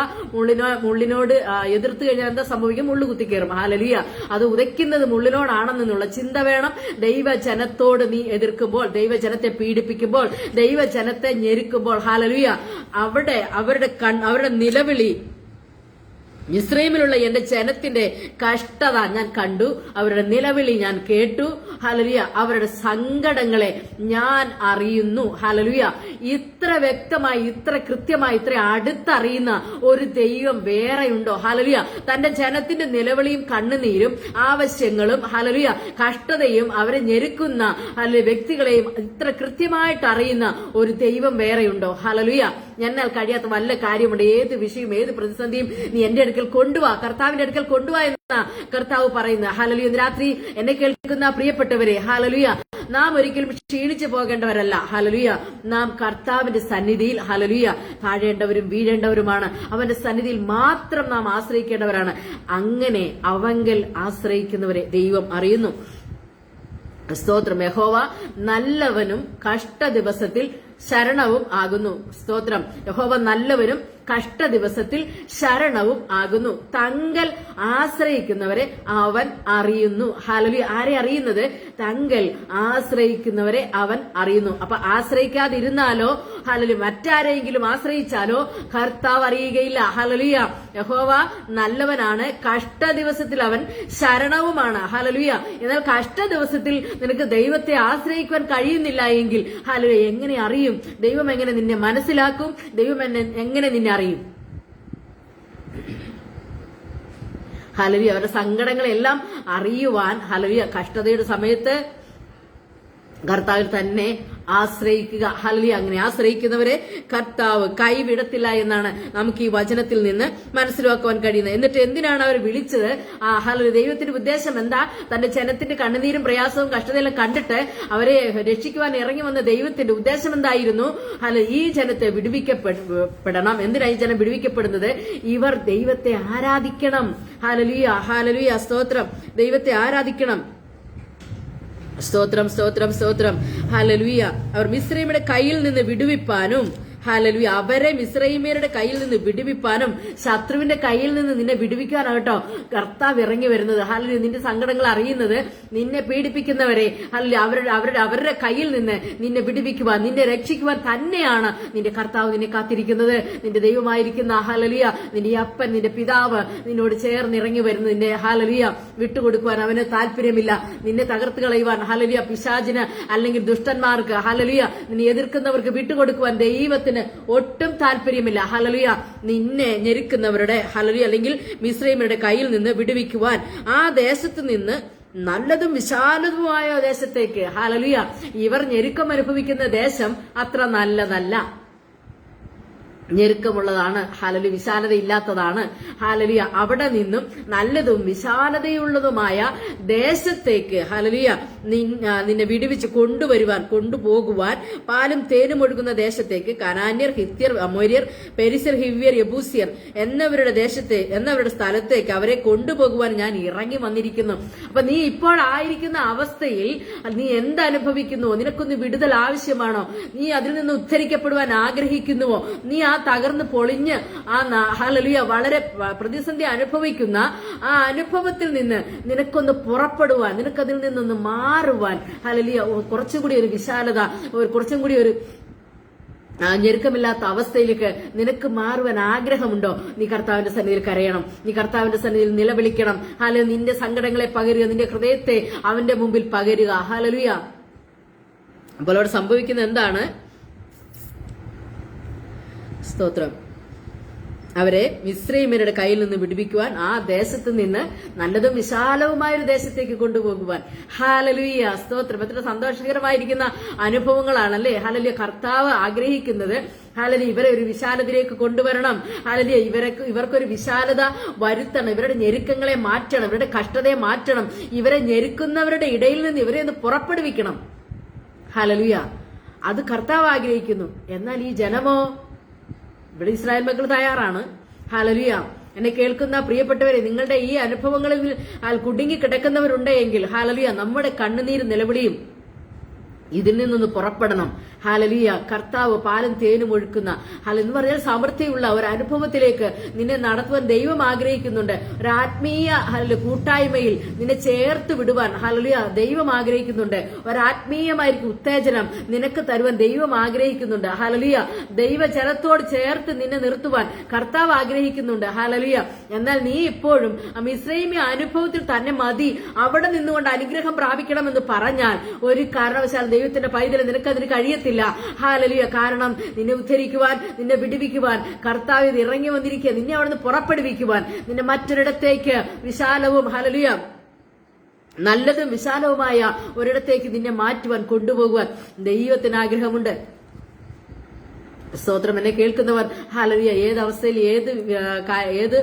മുള്ളിനോട് എതിർത്ത് കഴിഞ്ഞാൽ എന്താ സംഭവിക്കും? മുള്ളു കുത്തിക്കയറും. ഹല്ലേലൂയ. അത് ഉദയ്ക്കുന്നത് മുള്ളിനോടാണെന്നുള്ള ചിന്ത വേണം. ദൈവജനത്തോട് നീ എതിർക്കുമ്പോൾ, ദൈവജനത്തെ പീഡിപ്പിക്കുമ്പോൾ, ദൈവജനത്തെ ഞെരുക്കുമ്പോൾ ഹല്ലേലൂയ അവരുടെ നിലവിളി, മിസ്രൈമിലുള്ള എന്റെ ജനത്തിന്റെ കഷ്ടത ഞാൻ കണ്ടു, അവരുടെ നിലവിളി ഞാൻ കേട്ടു. ഹല്ലേലൂയ. അവരുടെ സങ്കടങ്ങളെ ഞാൻ അറിയുന്നു. ഹല്ലേലൂയ. ഇത്ര വ്യക്തമായി, ഇത്ര കൃത്യമായി, ഇത്ര അടുത്തറിയുന്ന ഒരു ദൈവം വേറെയുണ്ടോ? ഹല്ലേലൂയ. തന്റെ ജനത്തിന്റെ നിലവിളിയും കണ്ണുനീരും ആവശ്യങ്ങളും ഹല്ലേലൂയ കഷ്ടതയും അവരെ ഞെരുക്കുന്ന വ്യക്തികളെയും ഇത്ര കൃത്യമായിട്ട് അറിയുന്ന ഒരു ദൈവം വേറെയുണ്ടോ? ഹല്ലേലൂയ. എന്നാൽ കഴിയാത്ത വല്ല കാര്യമുണ്ട്. ഏത് വിഷയം, ഏത് പ്രതിസന്ധിയും നീ എന്റെ അടുക്കൽ കൊണ്ടുവാ, കർത്താവിന്റെ അടുക്കൽ കൊണ്ടുവാ എന്ന കർത്താവ് പറയുന്നത്. ഹല്ലേലൂയ. രാത്രി എന്നെ കേൾക്കുന്ന പ്രിയപ്പെട്ടവരെ, ഹല്ലേലൂയ, നാം ഒരിക്കലും ക്ഷീണിച്ചു പോകേണ്ടവരല്ല. ഹല്ലേലൂയ. നാം കർത്താവിന്റെ സന്നിധിയിൽ ഹല്ലേലൂയ താഴേണ്ടവരും വീഴേണ്ടവരുമാണ്. അവന്റെ സന്നിധിയിൽ മാത്രം നാം ആശ്രയിക്കേണ്ടവരാണ്. അങ്ങനെ അവങ്കൽ ആശ്രയിക്കുന്നവരെ ദൈവം അറിയുന്നു. സ്തോത്രം. യഹോവ നല്ലവനും കഷ്ട ദിവസത്തിൽ ശരണവും ആകുന്നു. സ്തോത്രം. യഹോവ നല്ലവനും കഷ്ട ദിവസത്തിൽ ശരണവും ആകുന്നു. തങ്കൽ ആശ്രയിക്കുന്നവരെ അവൻ അറിയുന്നു. ഹല്ലേലൂയ. ആരെ അറിയുന്നത്? തങ്കൽ ആശ്രയിക്കുന്നവരെ അവൻ അറിയുന്നു. അപ്പൊ ആശ്രയിക്കാതിരുന്നാലോ ഹല്ലേലൂയ മറ്റാരെങ്കിലും ആശ്രയിച്ചാലോ കർത്താവ് അറിയുകയില്ല. ഹല്ലേലൂയ. യഹോവ നല്ലവനാണ്, കഷ്ട ദിവസത്തിൽ അവൻ ശരണവുമാണ്. ഹല്ലേലൂയ. എന്നാൽ കഷ്ട ദിവസത്തിൽ നിനക്ക് ദൈവത്തെ ആശ്രയിക്കുവാൻ കഴിയുന്നില്ല എങ്കിൽ ഹല്ലേലൂയ എങ്ങനെ അറിയും? ദൈവം എങ്ങനെ നിന്നെ മനസ്സിലാക്കും? ദൈവം എങ്ങനെ നിന്നെ അറിയും? ഹല്ലേലൂയ. അവരുടെ സങ്കടങ്ങളെല്ലാം അറിയുവാൻ ഹല്ലേലൂയ കഷ്ടതയുടെ സമയത്ത് കർത്താവിൽ തന്നെ ആശ്രയിക്കുക. ഹല്ലേലൂയ. അങ്ങനെ ആശ്രയിക്കുന്നവരെ കർത്താവ് കൈവിടത്തില്ല എന്നാണ് നമുക്ക് ഈ വചനത്തിൽ നിന്ന് മനസ്സിലാക്കുവാൻ കഴിയുന്നത്. എന്നിട്ട് എന്തിനാണ് അവർ വിളിച്ചത്? ഹല്ലേലൂയ. ദൈവത്തിന്റെ ഉദ്ദേശം എന്താ? തന്റെ ജനത്തിന്റെ കണ്ണുനീരും പ്രയാസവും കഷ്ടതയെല്ലാം കണ്ടിട്ട് അവരെ രക്ഷിക്കുവാൻ ഇറങ്ങി വന്ന ദൈവത്തിന്റെ ഉദ്ദേശം എന്തായിരുന്നു? ഹല്ലേലൂയ. ഈ ജനത്തെ വിടുവിക്കപ്പെടണം. എന്തിനാ ഈ ജനം വിടുവിക്കപ്പെടുന്നത്? ഇവർ ദൈവത്തെ ആരാധിക്കണം. ഹല്ലേലൂയ. ഹല്ലേലൂയ. സ്തോത്രം. ദൈവത്തെ ആരാധിക്കണം. സ്തോത്രം സ്തോത്രം സ്തോത്രം. ഹല്ലേലൂയ. അവർ മിസ്രൈമിയുടെ കയ്യിൽ നിന്ന് വിടുവിപ്പാനും ഹല്ലേലൂയ അവരെ മിസ്രൈമ്യരുടെ കയ്യിൽ നിന്ന് വിടുവിപ്പാനും ശത്രുവിന്റെ കയ്യിൽ നിന്ന് നിന്നെ വിടുവിക്കാനാകട്ടോ കർത്താവ് ഇറങ്ങി വരുന്നത്. ഹല്ലേലൂയ. നിന്റെ സങ്കടങ്ങൾ അറിയുന്നത്, നിന്നെ പീഡിപ്പിക്കുന്നവരെ ഹല്ലേലൂയ അവരുടെ കയ്യിൽ നിന്ന് നിന്നെ വിടുവിക്കുവാൻ, നിന്നെ രക്ഷിക്കുവാൻ തന്നെയാണ് നിന്റെ കർത്താവ് നിന്നെ കാത്തിരിക്കുന്നത്. നിന്റെ ദൈവമായിരിക്കുന്ന ഹല്ലേലൂയ നിന്റെ അപ്പൻ, നിന്റെ പിതാവ് നിന്നോട് ചേർന്നിറങ്ങി വരുന്നത്. നിന്നെ ഹല്ലേലൂയ വിട്ടുകൊടുക്കുവാൻ അവന് താല്പര്യമില്ല. നിന്നെ തകർത്ത് കളയുവാൻ ഹല്ലേലൂയ പിശാചിന് അല്ലെങ്കിൽ ദുഷ്ടന്മാർക്ക് ഹല്ലേലൂയ നിന്നെ എതിർക്കുന്നവർക്ക് വിട്ടുകൊടുക്കുവാൻ ദൈവത്തിന് ഒട്ടും താല്പര്യമില്ല. ഹല്ലേലൂയ. നിന്നെ ഞെരുക്കുന്നവരുടെ ഹല്ലേലൂയ അല്ലെങ്കിൽ മിസ്രൈമ്യരുടെ കയ്യിൽ നിന്ന് വിടുവിക്കുവാൻ ആ ദേശത്ത് നിന്ന് നല്ലതും വിശാലതുമായ ദേശത്തേക്ക് ഹല്ലേലൂയ. ഇവർ ഞെരുക്കം അനുഭവിക്കുന്ന ദേശം അത്ര നല്ലതല്ല. ഞെരുക്കമുള്ളതാണ്. ഹല്ലേലൂയ. വിശാലത ഇല്ലാത്തതാണ്. ഹല്ലേലൂയ. അവിടെ നിന്നും നല്ലതും വിശാലതയുള്ളതുമായ ദേശത്തേക്ക് ഹല്ലേലൂയ നിന്നെ വിടുവിച്ച് കൊണ്ടുപോകുവാൻ പാലും തേനും ഒഴുകുന്ന ദേശത്തേക്ക് കനാന്യർ, ഹിത്യർ, അമോര്യർ, പെരിസ്യർ, ഹിവ്യർ, യെബൂസ്യർ എന്നവരുടെ സ്ഥലത്തേക്ക് അവരെ കൊണ്ടുപോകുവാൻ ഞാൻ ഇറങ്ങി വന്നിരിക്കുന്നു. അപ്പൊ നീ ഇപ്പോൾ ആയിരിക്കുന്ന അവസ്ഥയിൽ നീ എന്തനുഭവിക്കുന്നുവോ, നിനക്കൊന്ന് വിടുതൽ ആവശ്യമാണോ, നീ അതിൽ നിന്ന് ഉദ്ധരിക്കപ്പെടുവാൻ ആഗ്രഹിക്കുന്നുവോ, നീ ആ തകർന്ന് പൊളിഞ്ഞ് ഹല്ലേലൂയ വളരെ പ്രതിസന്ധി അനുഭവിക്കുന്ന ആ അനുഭവത്തിൽ നിന്ന് നിനക്കൊന്ന് പുറപ്പെടുവാൻ, നിനക്കതിൽ നിന്നൊന്ന് മാറുവാൻ ഹല്ലേലൂയ കുറച്ചുകൂടി ഒരു വിശാലത, കുറച്ചും കൂടി ഒരു ഞെരുക്കമില്ലാത്ത അവസ്ഥയിലേക്ക് നിനക്ക് മാറുവാൻ ആഗ്രഹമുണ്ടോ? നീ കർത്താവിന്റെ സന്നിധിയിൽ കരയണം, നീ കർത്താവിന്റെ സന്നിധിയിൽ നിലവിളിക്കണം. ഹല്ലേലൂയ. നിന്റെ സങ്കടങ്ങളെ പകരുക, നിന്റെ ഹൃദയത്തെ അവന്റെ മുമ്പിൽ പകരുക. ഹല്ലേലൂയ. അപ്പോൾ അവിടെ സംഭവിക്കുന്നത് എന്താണ്? സ്തോത്രം. അവരെ മിസ്രയീമ്യരുടെ കയ്യിൽ നിന്ന് വിടുവിക്കുവാൻ, ആ ദേശത്ത് നിന്ന് നല്ലതും വിശാലവുമായ ഒരു ദേശത്തേക്ക് കൊണ്ടുപോകുവാൻ. ഹല്ലേലൂയ. സ്തോത്രം. എത്ര സന്തോഷകരമായിരിക്കുന്ന അനുഭവങ്ങളാണല്ലേ. ഹല്ലേലൂയ. കർത്താവ് ആഗ്രഹിക്കുന്നത് ഹല്ലേലൂയ ഇവരെ ഒരു വിശാലതയിലേക്ക് കൊണ്ടുവരണം. ഹല്ലേലൂയ ഇവർക്കൊരു വിശാലത വരുത്തണം. ഇവരുടെ ഞെരുക്കങ്ങളെ മാറ്റണം, ഇവരുടെ കഷ്ടതയെ മാറ്റണം, ഇവരെ ഞെരുക്കുന്നവരുടെ ഇടയിൽ നിന്ന് ഇവരെ ഒന്ന് പുറപ്പെടുവിക്കണം. ഹല്ലേലൂയ. അത് കർത്താവ് ആഗ്രഹിക്കുന്നു. എന്നാൽ ഈ ജനമോ? ഇവിടെ ഇസ്രായേൽ മക്കൾ തയ്യാറാണ്. ഹല്ലേലൂയ. എന്നെ കേൾക്കുന്ന പ്രിയപ്പെട്ടവരെ, നിങ്ങളുടെ ഈ അനുഭവങ്ങളിൽ കുടുങ്ങി കിടക്കുന്നവരുണ്ടെങ്കിൽ ഹല്ലേലൂയ നമ്മുടെ കണ്ണുനീര് നിലവിളിയും ഇതിൽ നിന്നൊന്ന് പുറപ്പെടണം. ഹല്ലേലൂയ. കർത്താവ് പാലും തേനും ഒഴുക്കുന്ന എന്ന് പറഞ്ഞാൽ സമൃദ്ധിയുള്ള ഒരു അനുഭവത്തിലേക്ക് നിന്നെ നടത്തുവാൻ ദൈവം ആഗ്രഹിക്കുന്നുണ്ട്. ഒരു ആത്മീയ കൂട്ടായ്മയിൽ നിന്നെ ചേർത്ത് വിടുവാൻ ഹല്ലേലൂയ ദൈവം ആഗ്രഹിക്കുന്നുണ്ട്. ഒരാത്മീയമായിരിക്കും ഉത്തേജനം നിനക്ക് തരുവാൻ ദൈവം ആഗ്രഹിക്കുന്നുണ്ട്. ഹല്ലേലൂയ. ദൈവജനത്തോട് ചേർത്ത് നിന്നെ നിർത്തുവാൻ കർത്താവ് ആഗ്രഹിക്കുന്നുണ്ട്. ഹല്ലേലൂയ. എന്നാൽ നീ ഇപ്പോഴും മിസ്രയീമ്യ അനുഭവത്തിൽ തന്നെ മതി, അവിടെ നിന്നുകൊണ്ട് അനുഗ്രഹം പ്രാപിക്കണമെന്ന് പറഞ്ഞാൽ ഒരു കാരണവശാൽ ദൈവത്തിന്റെ പൈതൽ നിനക്കതിന് കഴിയത്തില്ല. ഹല്ലേലൂയ. കാരണം നിന്നെ ഉദ്ധരിക്കുവാൻ, നിന്നെ വിടുവിക്കുവാൻ കർത്താവ് ഇറങ്ങി വന്നിരിക്കുക, നിന്നെ അവിടുന്ന് പുറപ്പെടുവിക്കുവാൻ, നിന്നെ മറ്റൊരിടത്തേക്ക് വിശാലവും ഹല്ലേലൂയ നല്ലതും വിശാലവുമായ ഒരിടത്തേക്ക് നിന്നെ മാറ്റുവാൻ, കൊണ്ടുപോകുവാൻ ദൈവത്തിന് ആഗ്രഹമുണ്ട്. സ്തോത്രം. എന്നെ കേൾക്കുന്നവർ ഹല്ലേലൂയ ഏത് അവസ്ഥയിൽ ഏത്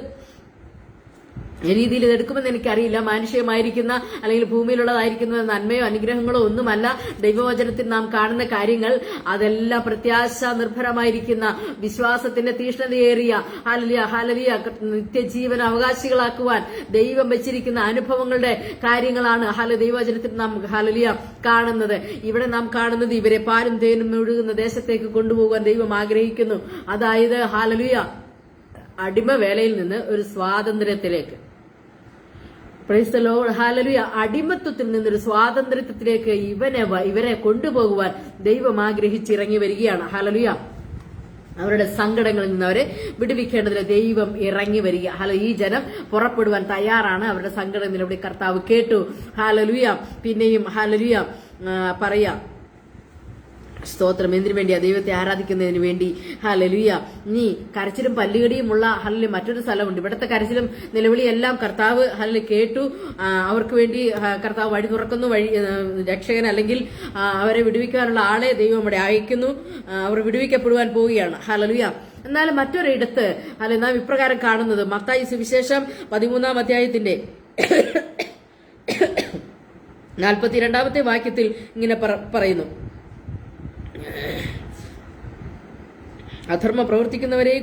രീതിയിൽ ഇതെടുക്കുമെന്ന് എനിക്കറിയില്ല. മാനുഷികമായിരിക്കുന്ന അല്ലെങ്കിൽ ഭൂമിയിലുള്ളതായിരിക്കുന്ന നന്മയോ അനുഗ്രഹങ്ങളോ ഒന്നുമല്ല. ദൈവവചനത്തിൽ നാം കാണുന്ന കാര്യങ്ങൾ അതെല്ലാം പ്രത്യാശ നിർഭരമായിരിക്കുന്ന വിശ്വാസത്തിന്റെ തീഷ്ണതയേറിയ ഹല്ലേലൂയ നിത്യജീവൻ അവകാശികളാക്കുവാൻ ദൈവം വെച്ചിരിക്കുന്ന അനുഭവങ്ങളുടെ കാര്യങ്ങളാണ് ദൈവവചനത്തിൽ നാം ഹല്ലേലൂയ കാണുന്നത്. ഇവിടെ നാം കാണുന്നത് ഇവരെ പാലും തേനും ഒഴുകുന്ന ദേശത്തേക്ക് കൊണ്ടുപോകാൻ ദൈവം ആഗ്രഹിക്കുന്നു. അതായത് ഹല്ലേലൂയ അടിമവേലയിൽ നിന്ന് ഒരു സ്വാതന്ത്ര്യത്തിലേക്ക്. Praise the lord. ഹല്ലേലൂയ. അടിമത്വത്തിൽ നിന്നൊരു സ്വാതന്ത്ര്യത്തിലേക്ക് ഇവരെ കൊണ്ടുപോകുവാൻ ദൈവം ആഗ്രഹിച്ചിറങ്ങി വരികയാണ്. ഹല്ലേലൂയ. അവരുടെ സങ്കടങ്ങളിൽ നിന്ന് അവരെ വിടുവിക്കേണ്ടതിന് ദൈവം ഇറങ്ങി വരിക. ഈ ജനം പുറപ്പെടുവാൻ തയ്യാറാണ്. അവരുടെ സങ്കടം നിലവിളി കർത്താവ് കേട്ടു. ഹല്ലേലൂയ. പിന്നെയും ഹല്ലേലൂയ പറയാ സ്തോത്രം. എന്തിനു വേണ്ടിയാ? ദൈവത്തെ ആരാധിക്കുന്നതിന് വേണ്ടി. ഹല്ലേലൂയ. നീ കരച്ചിലും പല്ലുകടിയുമുള്ള ഹല്ലേലൂയ മറ്റൊരു സ്ഥലമുണ്ട്. ഇവിടുത്തെ കരച്ചിലും നിലവിളിയെല്ലാം കർത്താവ് ഹല്ലേലൂയ കേട്ടു. അവർക്ക് വേണ്ടി കർത്താവ് വഴി തുറക്കുന്നു. രക്ഷകൻ അല്ലെങ്കിൽ അവരെ വിടുവിക്കാനുള്ള ആളെ ദൈവം അവിടെ അയക്കുന്നു. അവർ വിടുവിക്കപ്പെടുവാൻ പോവുകയാണ്. ഹല്ലേലൂയ. എന്നാൽ മറ്റൊരിടത്ത് നാം ഇപ്രകാരം കാണുന്നത് മത്തായി സുവിശേഷം 13-ാം അധ്യായത്തിന്റെ 42-ാമത്തെ വാക്യത്തിൽ ഇങ്ങനെ പറയുന്നു: അധർമ്മ പ്രവർത്തിക്കുന്നവരെ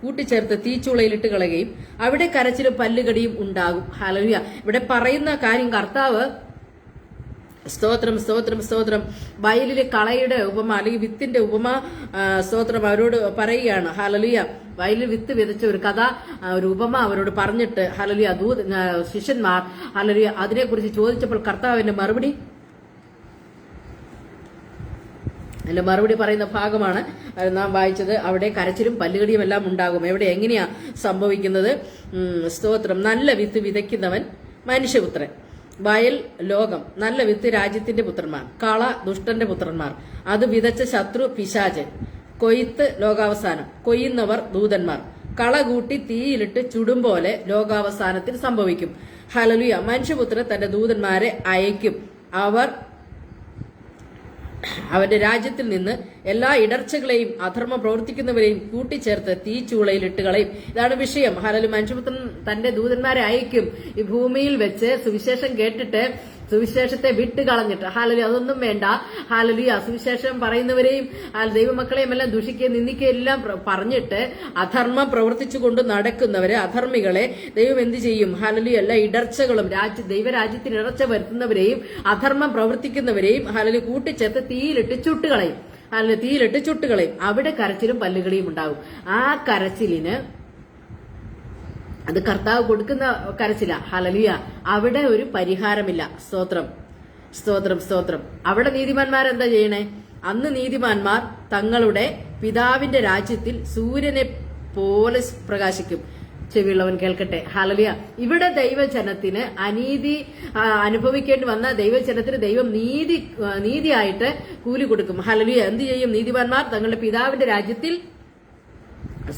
കൂട്ടിച്ചേർത്ത് തീച്ചൂളയിലിട്ട് കളയുകയും അവിടെ കരച്ചിലും പല്ലുകടിയും ഉണ്ടാകും. ഹല്ലേലൂയ. ഇവിടെ പറയുന്ന കാര്യം കർത്താവ് സ്തോത്രം സ്തോത്രം സ്തോത്രം വയലിലെ കളയുടെ ഉപമ അല്ലെങ്കിൽ വിത്തിന്റെ ഉപമ സ്തോത്രം അവരോട് പറയുകയാണ്. ഹല്ലേലൂയ. വയലിൽ വിത്ത് വിതച്ച ഒരു കഥ, ഒരു ഉപമ അവരോട് പറഞ്ഞിട്ട് ഹല്ലേലൂയ ശിഷ്യന്മാർ ഹല്ലേലൂയ അതിനെക്കുറിച്ച് ചോദിച്ചപ്പോൾ കർത്താവിന്റെ മറുപടി പറയുന്ന ഭാഗമാണ് നാം വായിച്ചത്. അവിടെ കരച്ചിലും പല്ലുകടിയും എല്ലാം ഉണ്ടാകും. എവിടെ എങ്ങനെയാ സംഭവിക്കുന്നത്? സ്തോത്രം. നല്ല വിത്ത് വിതയ്ക്കുന്നവൻ മനുഷ്യപുത്രൻ, വയൽ ലോകം, നല്ല വിത്ത് രാജ്യത്തിന്റെ പുത്രന്മാർ, കള ദുഷ്ടന്റെ പുത്രന്മാർ, അത് വിതച്ച ശത്രു പിശാച്, കൊയ്ത്ത് ലോകാവസാനം, കൊയ്യുന്നവർ ദൂതന്മാർ. കള കൂട്ടി തീയിലിട്ട് ചുടും പോലെ ലോകാവസാനത്തിൽ സംഭവിക്കും. ഹല്ലേലൂയ. മനുഷ്യപുത്രൻ തന്റെ ദൂതന്മാരെ അയക്കും, അവർ അവന്റെ രാജ്യത്തിൽ നിന്ന് എല്ലാ ഇടർച്ചകളെയും അധർമ്മം പ്രവർത്തിക്കുന്നവരെയും കൂട്ടിച്ചേർത്ത് തീച്ചൂളയിൽ ഇട്ടുകളയും. ഇതാണ് വിഷയം. ഹല്ലേലൂയ. മനുഷ്യപുത്രൻ തന്റെ ദൂതന്മാരെ അയക്കും ഈ ഭൂമിയിൽ വെച്ച് സുവിശേഷം കേട്ടിട്ട് സുവിശേഷത്തെ വിട്ടുകളഞ്ഞിട്ട്. ഹല്ലേലൂയ. അതൊന്നും വേണ്ട. ഹല്ലേലൂയ. സുവിശേഷം പറയുന്നവരെയും ദൈവമക്കളെയും എല്ലാം ദുഷിക്കുകയും നിന്ദിക്കുകയും എല്ലാം പറഞ്ഞിട്ട് അധർമ്മം പ്രവർത്തിച്ചുകൊണ്ട് നടക്കുന്നവരെ, അധർമ്മികളെ ദൈവം എന്ത് ചെയ്യും? ഹല്ലേലൂയ. എല്ലാ ഇടർച്ചകളും ദൈവരാജ്യത്തിന് ഇടർച്ച വരുത്തുന്നവരെയും അധർമ്മം പ്രവർത്തിക്കുന്നവരെയും ഹല്ലേലൂയ കൂട്ടിച്ചേർത്ത് തീയിലിട്ട് ചുട്ടുകളയും. ഹല്ലേലൂയ. തീയിലിട്ട് ചുട്ടുകളയും. അവിടെ കരച്ചിലും പല്ലുകളിയും ഉണ്ടാവും. ആ കരച്ചിലിന് അത് കർത്താവ് കൊടുക്കുന്ന കരച്ചില. ഹല്ലേലൂയ. അവിടെ ഒരു പരിഹാരമില്ല. സ്തോത്രം, സ്തോത്രം, സ്തോത്രം. അവിടെ നീതിമാന്മാരെന്താ ചെയ്യണേ? അന്ന് നീതിമാന്മാർ തങ്ങളുടെ പിതാവിന്റെ രാജ്യത്തിൽ സൂര്യനെ പോലെ പ്രകാശിക്കും. ചെവിയുള്ളവൻ കേൾക്കട്ടെ. ഹല്ലേലൂയ. ഇവിടെ ദൈവജനത്തിന് അനീതി അനുഭവിക്കേണ്ടി വന്ന ദൈവജനത്തിന് ദൈവം നീതിയായിട്ട് കൂലി കൊടുക്കും. ഹല്ലേലൂയ. എന്ത് ചെയ്യും? നീതിമാന്മാർ തങ്ങളുടെ പിതാവിന്റെ രാജ്യത്തിൽ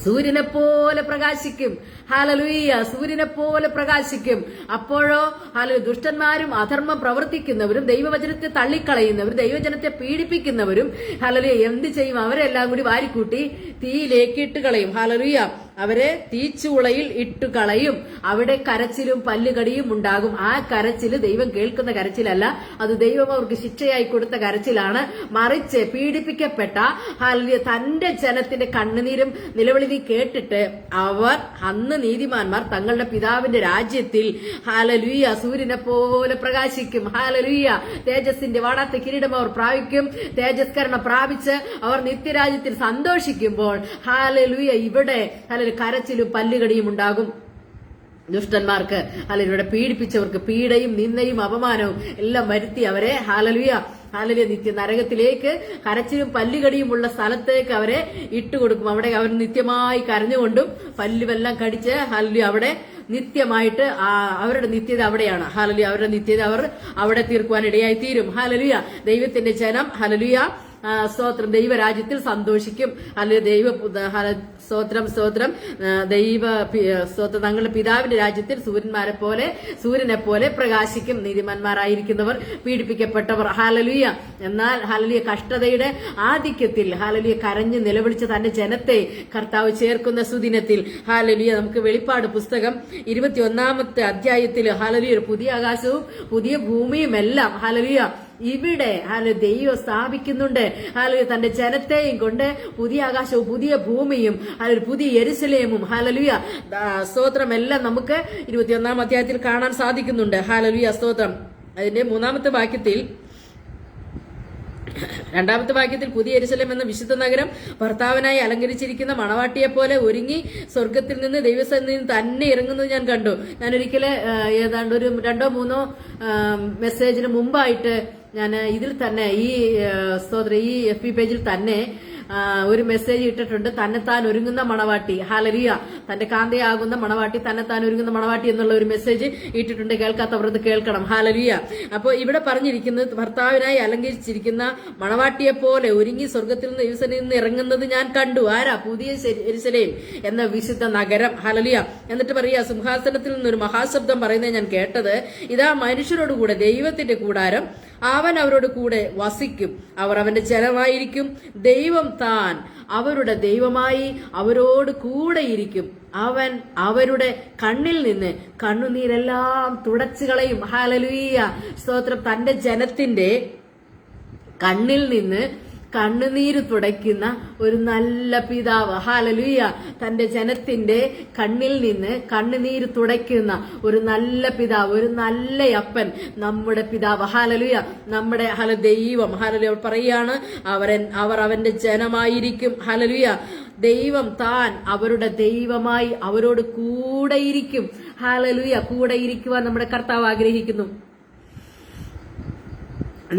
സൂര്യനെ പോലെ പ്രകാശിക്കും. ഹല്ലേലൂയ. സൂര്യനെ പോലെ പ്രകാശിക്കും. അപ്പോഴോ ഹല്ലേലൂയ, ദുഷ്ടന്മാരും അധർമ്മം പ്രവർത്തിക്കുന്നവരും ദൈവവചനത്തെ തള്ളിക്കളയുന്നവരും ദൈവജനത്തെ പീഡിപ്പിക്കുന്നവരും ഹല്ലേലൂയ എന്ത് ചെയ്യും? അവരെല്ലാം കൂടി വാരിക്കൂട്ടി തീയിലേക്ക് ഇട്ട് കളയും. ഹല്ലേലൂയ. അവരെ തീച്ചൂളയിൽ ഇട്ടുകളയും. അവിടെ കരച്ചിലും പല്ലുകടിയും ഉണ്ടാകും. ആ കരച്ചില് ദൈവം കേൾക്കുന്ന കരച്ചിലല്ല, അത് ദൈവം അവർക്ക് ശിക്ഷയായി കൊടുത്ത കരച്ചിലാണ്. മറിച്ച് പീഡിപ്പിക്കപ്പെട്ട ഹല്ലേലൂയ തന്റെ ജനത്തിന്റെ കണ്ണുനീരും നിലവിളി കേട്ടിട്ട് അവർ അന്ന് നീതിമാന്മാർ തങ്ങളുടെ പിതാവിന്റെ രാജ്യത്തിൽ ഹല്ലേലൂയ സൂര്യനെ പോലെ പ്രകാശിക്കും. ഹല്ലേലൂയ. തേജസ്സിന്റെ വാടാത്ത കിരീടം അവർ പ്രാപിക്കും. തേജസ്കരണം പ്രാപിച്ച് അവർ നിത്യരാജ്യത്തിൽ സന്തോഷിക്കുമ്പോൾ ഹല്ലേലൂയ ഇവിടെ കരച്ചിലും പല്ലുകടിയും ഉണ്ടാകും. ദുഷ്ടന്മാർക്ക് അല്ലെങ്കിൽ ഇവിടെ പീഡിപ്പിച്ചവർക്ക് പീഡയും നിന്ദയും അപമാനവും എല്ലാം വരുത്തി അവരെ ഹല്ലേലൂയ ഹല്ലേലൂയ നിത്യ നരകത്തിലേക്ക് കരച്ചിലും പല്ലുകടിയുമുള്ള സ്ഥലത്തേക്ക് അവരെ ഇട്ടുകൊടുക്കും. അവിടെ അവർ നിത്യമായി കരഞ്ഞുകൊണ്ടും പല്ലുവെല്ലാം കടിച്ച് ഹല്ലേലൂയ അവിടെ നിത്യമായിട്ട് അവരുടെ നിത്യത അവിടെയാണ്. ഹല്ലേലൂയ. അവരുടെ നിത്യത അവർ അവിടെ തീർക്കുവാൻ ഇടയായി തീരും. ഹല്ലേലൂയ. ദൈവത്തിന്റെ ജനം ഹല്ലേലൂയ സ്തോത്രം ദൈവരാജ്യത്തിൽ സന്തോഷിക്കും. അല്ലെങ്കിൽ സ്തോത്രം, സ്തോത്രം, സ്തോത്രം തങ്ങളുടെ പിതാവിന്റെ രാജ്യത്തിൽ സൂര്യനെ പോലെ പ്രകാശിക്കും. നീതിമാന്മാരായിരിക്കുന്നവർ, പീഡിപ്പിക്കപ്പെട്ടവർ. ഹല്ലേലൂയ. എന്നാൽ ഹല്ലേലൂയ കഷ്ടതയുടെ ആധിക്യത്തിൽ ഹല്ലേലൂയ കരഞ്ഞ് നിലവിളിച്ച് തന്റെ ജനത്തെ കർത്താവ് ചേർക്കുന്ന സുദിനത്തിൽ ഹല്ലേലൂയ നമുക്ക് വെളിപ്പാട് പുസ്തകം 21 അധ്യായത്തിൽ ഹല്ലേലൂയ പുതിയ ആകാശവും പുതിയ ഭൂമിയും എല്ലാം ഹല്ലേലൂയ ഇവിടെ ദൈവം സ്ഥാപിക്കുന്നുണ്ട്. ഹല്ലേലൂയ തന്റെ ജനത്തെയും കൊണ്ട് പുതിയ ആകാശവും പുതിയ ഭൂമിയും പുതിയ യെരുശലേമും ഹല്ലേലൂയ സ്തോത്രം എല്ലാം നമുക്ക് 21 അധ്യായത്തിൽ കാണാൻ സാധിക്കുന്നുണ്ട്. ഹല്ലേലൂയ സ്തോത്രം. അതിന്റെ 2ാമത്തെ വാക്യത്തിൽ പുതിയ യെരുശലേം എന്ന വിശുദ്ധ നഗരം ഭർത്താവിനായി അലങ്കരിച്ചിരിക്കുന്ന മണവാട്ടിയെ പോലെ ഒരുങ്ങി സ്വർഗത്തിൽ നിന്ന് ദൈവസന്നിധിയിൽ തന്നെ ഇറങ്ങുന്നത് ഞാൻ കണ്ടു. ഞാനൊരിക്കല് ഏതാണ്ട് ഒരു 2-3 മെസ്സേജിന് മുമ്പായിട്ട് ഞാൻ ഇതിൽ തന്നെ ഈ സ്തോത്രം ഈ FB പേജിൽ തന്നെ ഒരു മെസ്സേജ് ഇട്ടിട്ടുണ്ട്. തന്നെത്താൻ ഒരുങ്ങുന്ന മണവാട്ടി. ഹല്ലേലൂയ. തന്റെ കാന്തയാകുന്ന മണവാട്ടി, തന്നെത്താൻ ഒരുങ്ങുന്ന മണവാട്ടി എന്നുള്ള ഒരു മെസ്സേജ് ഇട്ടിട്ടുണ്ട്. കേൾക്കാത്തവർ അത് കേൾക്കണം. ഹല്ലേലൂയ. അപ്പോൾ ഇവിടെ പറഞ്ഞിരിക്കുന്നത് ഭർത്താവിനായി അലങ്കരിച്ചിരിക്കുന്ന മണവാട്ടിയെ പോലെ ഒരുങ്ങി സ്വർഗത്തിൽ നിന്ന് ദൈവസന്നിധിയിൽ നിന്ന് ഇറങ്ങുന്നത് ഞാൻ കണ്ടു. ആരാ? പുതിയ യെരുശലേം എന്ന വിശുദ്ധ നഗരം. ഹല്ലേലൂയ. എന്നിട്ട് പറയാ, സിംഹാസനത്തിൽ നിന്നൊരു മഹാശബ്ദം പറയുന്നത് ഞാൻ കേട്ടത്, ഇതാ മനുഷ്യരോടുകൂടെ ദൈവത്തിന്റെ കൂടാരം, അവൻ അവരോട് കൂടെ വസിക്കും, അവർ അവന്റെ ജനമായിരിക്കും, ദൈവം താൻ അവരുടെ ദൈവമായി അവരോട് കൂടെയിരിക്കും, അവൻ അവരുടെ കണ്ണിൽ നിന്ന് കണ്ണുനീരെല്ലാം തുടച്ചുകളയും. ഹല്ലേലൂയ സ്തോത്രം. തന്റെ ജനത്തിന്റെ കണ്ണിൽ നിന്ന് കണ്ണുനീര് തുടയ്ക്കുന്ന ഒരു നല്ല പിതാവ്. ഹല്ലേലൂയ. തന്റെ ജനത്തിന്റെ കണ്ണിൽ നിന്ന് കണ്ണുനീര് തുടയ്ക്കുന്ന ഒരു നല്ല പിതാവ്, ഒരു നല്ല അപ്പൻ നമ്മുടെ പിതാവ്. ഹല്ലേലൂയ. നമ്മുടെ ദൈവം. ഹല്ലേലൂയ പറയാണ്, അവർ അവന്റെ ജനമായിരിക്കും. ഹല്ലേലൂയ. ദൈവം താൻ അവരുടെ ദൈവമായി അവരോട് കൂടെയിരിക്കും. ഹല്ലേലൂയ. കൂടെയിരിക്കുവാൻ നമ്മുടെ കർത്താവ് ആഗ്രഹിക്കുന്നു.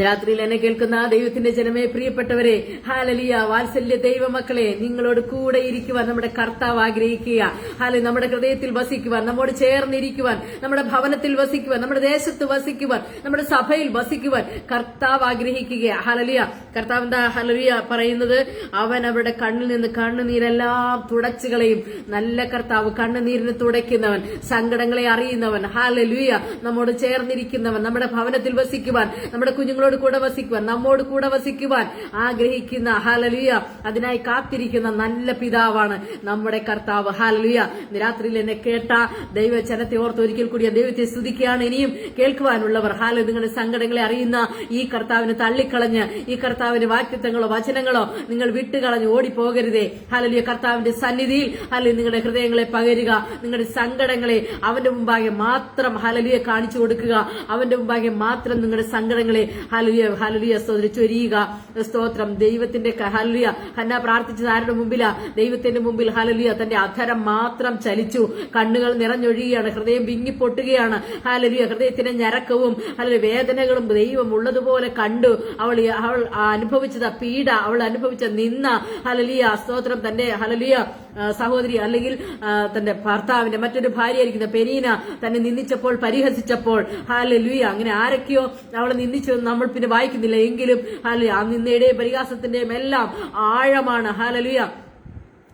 രാത്രിയിൽ എന്നെ കേൾക്കുന്ന ദൈവത്തിന്റെ ജനമേ, പ്രിയപ്പെട്ടവരെ, ഹല്ലേലൂയ വാത്സല്യ ദൈവമക്കളെ, നിങ്ങളോട് കൂടെ ഇരിക്കുവാൻ നമ്മുടെ കർത്താവ് ആഗ്രഹിക്കുക. ഹല്ലേലൂയ. നമ്മുടെ ഹൃദയത്തിൽ വസിക്കുവാൻ, നമ്മോട് ചേർന്നിരിക്കുവാൻ, നമ്മുടെ ഭവനത്തിൽ വസിക്കുവാൻ, നമ്മുടെ ദേശത്ത് വസിക്കുവാൻ, നമ്മുടെ സഭയിൽ വസിക്കുവാൻ കർത്താവ് ആഗ്രഹിക്കുക. ഹല്ലേലൂയ. കർത്താവ് എന്താ ഹല്ലേലൂയ പറയുന്നത്? അവൻ അവരുടെ കണ്ണിൽ നിന്ന് കണ്ണുനീരെല്ലാം തുടച്ചു കളയും. നല്ല കർത്താവ്, കണ്ണുനീരിന് തുടയ്ക്കുന്നവൻ, സങ്കടങ്ങളെ അറിയുന്നവൻ. ഹല്ലേലൂയ. നമ്മോട് ചേർന്നിരിക്കുന്നവൻ, നമ്മുടെ ഭവനത്തിൽ വസിക്കുവാൻ, നമ്മുടെ കുഞ്ഞുങ്ങൾ കുഞ്ഞുങ്ങളോട് കൂടെ വസിക്കുവാൻ, നമ്മോട് കൂടെ വസിക്കുവാൻ ആഗ്രഹിക്കുന്ന ഹല്ലേലൂയ അതിനായി കാത്തിരിക്കുന്ന നല്ല പിതാവാണ് നമ്മുടെ കർത്താവ്. ഹല്ലേലൂയ. രാത്രിയിൽ എന്നെ കേട്ട ദൈവജനത്തെ ഓർത്ത് ഒരിക്കൽ കൂടി ദൈവത്തെ സ്തുതിക്കുകയാണ്. ഇനിയും കേൾക്കുവാനുള്ളവർ ഹല്ലേലൂയ നിങ്ങളുടെ സങ്കടങ്ങളെ അറിയുന്ന ഈ കർത്താവിനെ തള്ളിക്കളഞ്ഞ് ഈ കർത്താവിന്റെ വാക്തത്വങ്ങളോ വചനങ്ങളോ നിങ്ങൾ വിട്ടുകളഞ്ഞ് ഓടിപ്പോകരുതേ. ഹല്ലേലൂയ. കർത്താവിന്റെ സന്നിധിയിൽ ഹല്ലേലൂയ നിങ്ങളുടെ ഹൃദയങ്ങളെ പകരുക. നിങ്ങളുടെ സങ്കടങ്ങളെ അവന്റെ മുമ്പാകെ മാത്രം ഹല്ലേലൂയ കാണിച്ചു കൊടുക്കുക. അവന്റെ മുമ്പാകെ മാത്രം നിങ്ങളുടെ സങ്കടങ്ങളെ ഹല്ലേലൂയ ഹല്ലേലൂയ സ്തോത്രം ചൊരിയുക. സ്തോത്രം. ദൈവത്തിന്റെ ഹല്ലേലൂയ ഹന്ന പ്രാർത്ഥിച്ചത് ആരുടെ മുമ്പിലാ? ദൈവത്തിന്റെ മുമ്പിൽ. ഹല്ലേലൂയ. തന്റെ അധരം മാത്രം ചലിച്ചു, കണ്ണുകൾ നിറഞ്ഞൊഴുകുകയാണ്, ഹൃദയം വിങ്ങിപ്പൊട്ടുകയാണ്. ഹല്ലേലൂയ. ഹൃദയത്തിന്റെ ഞരക്കവും ഹല്ലേലൂയ വേദനകളും ദൈവം ഉള്ളതുപോലെ കണ്ടു. അവൾ അനുഭവിച്ചത് പീഡ, അവൾ അനുഭവിച്ച നിന്ന ഹല്ലേലൂയ സ്തോത്രം. തന്റെ ഹല്ലേലൂയ സഹോദരി അല്ലെങ്കിൽ തന്റെ ഭർത്താവിന്റെ മറ്റൊരു ഭാര്യയായിരിക്കുന്ന പെനീന തന്നെ നിന്ദിച്ചപ്പോൾ, പരിഹസിച്ചപ്പോൾ ഹല്ലേലൂയ അങ്ങനെ ആരൊക്കെയോ അവളെ നിന്ദിച്ചെന്ന് നമ്മൾ പിന്നെ വായിക്കുന്നില്ല. എങ്കിലും ഹല്ലേലൂയ ആ നിന്ദയുടെയും പരിഹാസത്തിന്റെയും എല്ലാം ആഴമാണ് ഹല്ലേലൂയ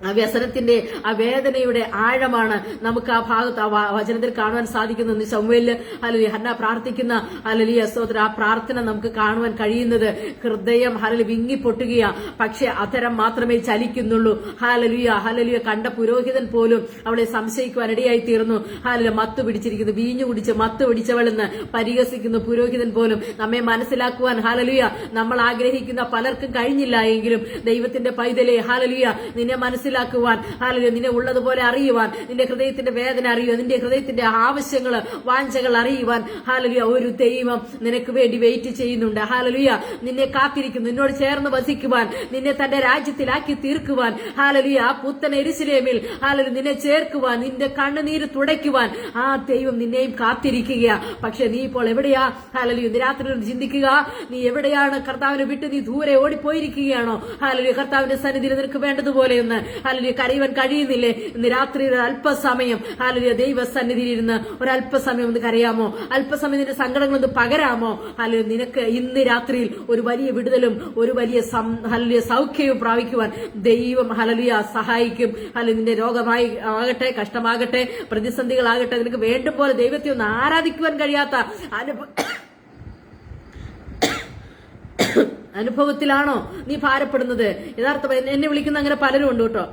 ആ വ്യസനത്തിന്റെ ആ വേദനയുടെ ആഴമാണ് നമുക്ക് ആ ഭാഗത്ത് ആ വചനത്തിൽ കാണുവാൻ സാധിക്കുന്നത്. ശമൂവേലില് ഹല്ലേലൂയ ഹന്ന പ്രാർത്ഥിക്കുന്ന ഹല്ലേലൂയ സ്തോത്രം ആ പ്രാർത്ഥന നമുക്ക് കാണുവാൻ കഴിയുന്നത്. ഹൃദയം ഹല്ലേലൂയ വിങ്ങിപ്പൊട്ടുകയാ, പക്ഷെ അധരം മാത്രമേ ചലിക്കുന്നുള്ളൂ. Hallelujah hallelujah. കണ്ട പുരോഹിതൻ പോലും അവളെ സംശയിക്കുവാൻ ഇടയായി തീർന്നു. ഹല്ലേലൂയ. മത്തു പിടിച്ചിരിക്കുന്നു, വീഞ്ഞു കുടിച്ച് മത്തു പിടിച്ചവളെന്ന് പരിഹസിക്കുന്നു പുരോഹിതൻ പോലും. നമ്മെ മനസ്സിലാക്കുവാൻ ഹല്ലേലൂയ നമ്മൾ ആഗ്രഹിക്കുന്ന പലർക്കും കഴിഞ്ഞില്ല എങ്കിലും ദൈവത്തിന്റെ പൈതലേ ഹല്ലേലൂയ നിന്നെ മനസ്സിലാക്കുവാൻ ഹല്ലേലൂയ നിന്നെ ഉള്ളതുപോലെ അറിയുവാൻ, നിന്റെ ഹൃദയത്തിന്റെ വേദന അറിയുവാൻ, നിന്റെ ഹൃദയത്തിന്റെ ആവശ്യങ്ങൾ വാഞ്ചകൾ അറിയുവാൻ ഹല്ലേലൂയ ഒരു ദൈവം നിനക്ക് വേണ്ടി വെയിറ്റ് ചെയ്യുന്നുണ്ട്. ഹല്ലേലൂയ നിന്നെ കാത്തിരിക്കുന്നു, നിന്നോട് ചേർന്ന് വസിക്കുവാൻ, നിന്നെ തന്റെ രാജ്യത്തിലാക്കി തീർക്കുവാൻ. ഹല്ലേലൂയ ആ പുത്തൻ യെരൂശലേമിൽ ഹല്ലേലൂയ നിന്നെ ചേർക്കുവാൻ, നിന്റെ കണ്ണുനീര് തുടയ്ക്കുവാൻ ആ ദൈവം നിന്നെയും കാത്തിരിക്കുകയാ. പക്ഷെ നീ ഇപ്പോൾ എവിടെയാ? ഹല്ലേലൂയ ഇന്ന് രാത്രി ചിന്തിക്കുക, നീ എവിടെയാണ്? കർത്താവിനെ വിട്ട് നീ ദൂരെ ഓടിപ്പോയിരിക്കുകയാണോ? ഹല്ലേലൂയ കർത്താവിന്റെ സന്നിധിയിൽ നിനക്ക് വേണ്ടതുപോലെയൊന്ന് ഹല്ലേലൂയ കരയുവാൻ കഴിയുന്നില്ലേ? ഇന്ന് രാത്രി ഒരു അല്പസമയം ഹല്ലേലൂയ ദൈവസന്നിധിയിൽ ഇരുന്ന് ഒരല്പസമയം ഒന്ന് കരയാമോ? അല്പസമയം നിന്റെ സങ്കടങ്ങളൊന്ന് പകരാമോ? ഹല്ലേലൂയ നിനക്ക് ഇന്ന് രാത്രിയിൽ ഒരു വലിയ വിടുതലും ഒരു വലിയ ഹല്ലേലൂയ സൗഖ്യവും പ്രാപിക്കുവാൻ ദൈവം ഹല്ലേലൂയ സഹായിക്കും. ഹല്ലേലൂയ നിന്റെ രോഗമായി ആകട്ടെ, കഷ്ടമാകട്ടെ, പ്രതിസന്ധികളാകട്ടെ, നിനക്ക് വേണ്ടും പോലെ ദൈവത്തെ ഒന്ന് ആരാധിക്കുവാൻ കഴിയാത്ത അനുഭവത്തിലാണോ നീ ഭാരപ്പെടുന്നത്? യഥാർത്ഥം എന്നെ വിളിക്കുന്ന അങ്ങനെ പലരും ഉണ്ട് കേട്ടോ.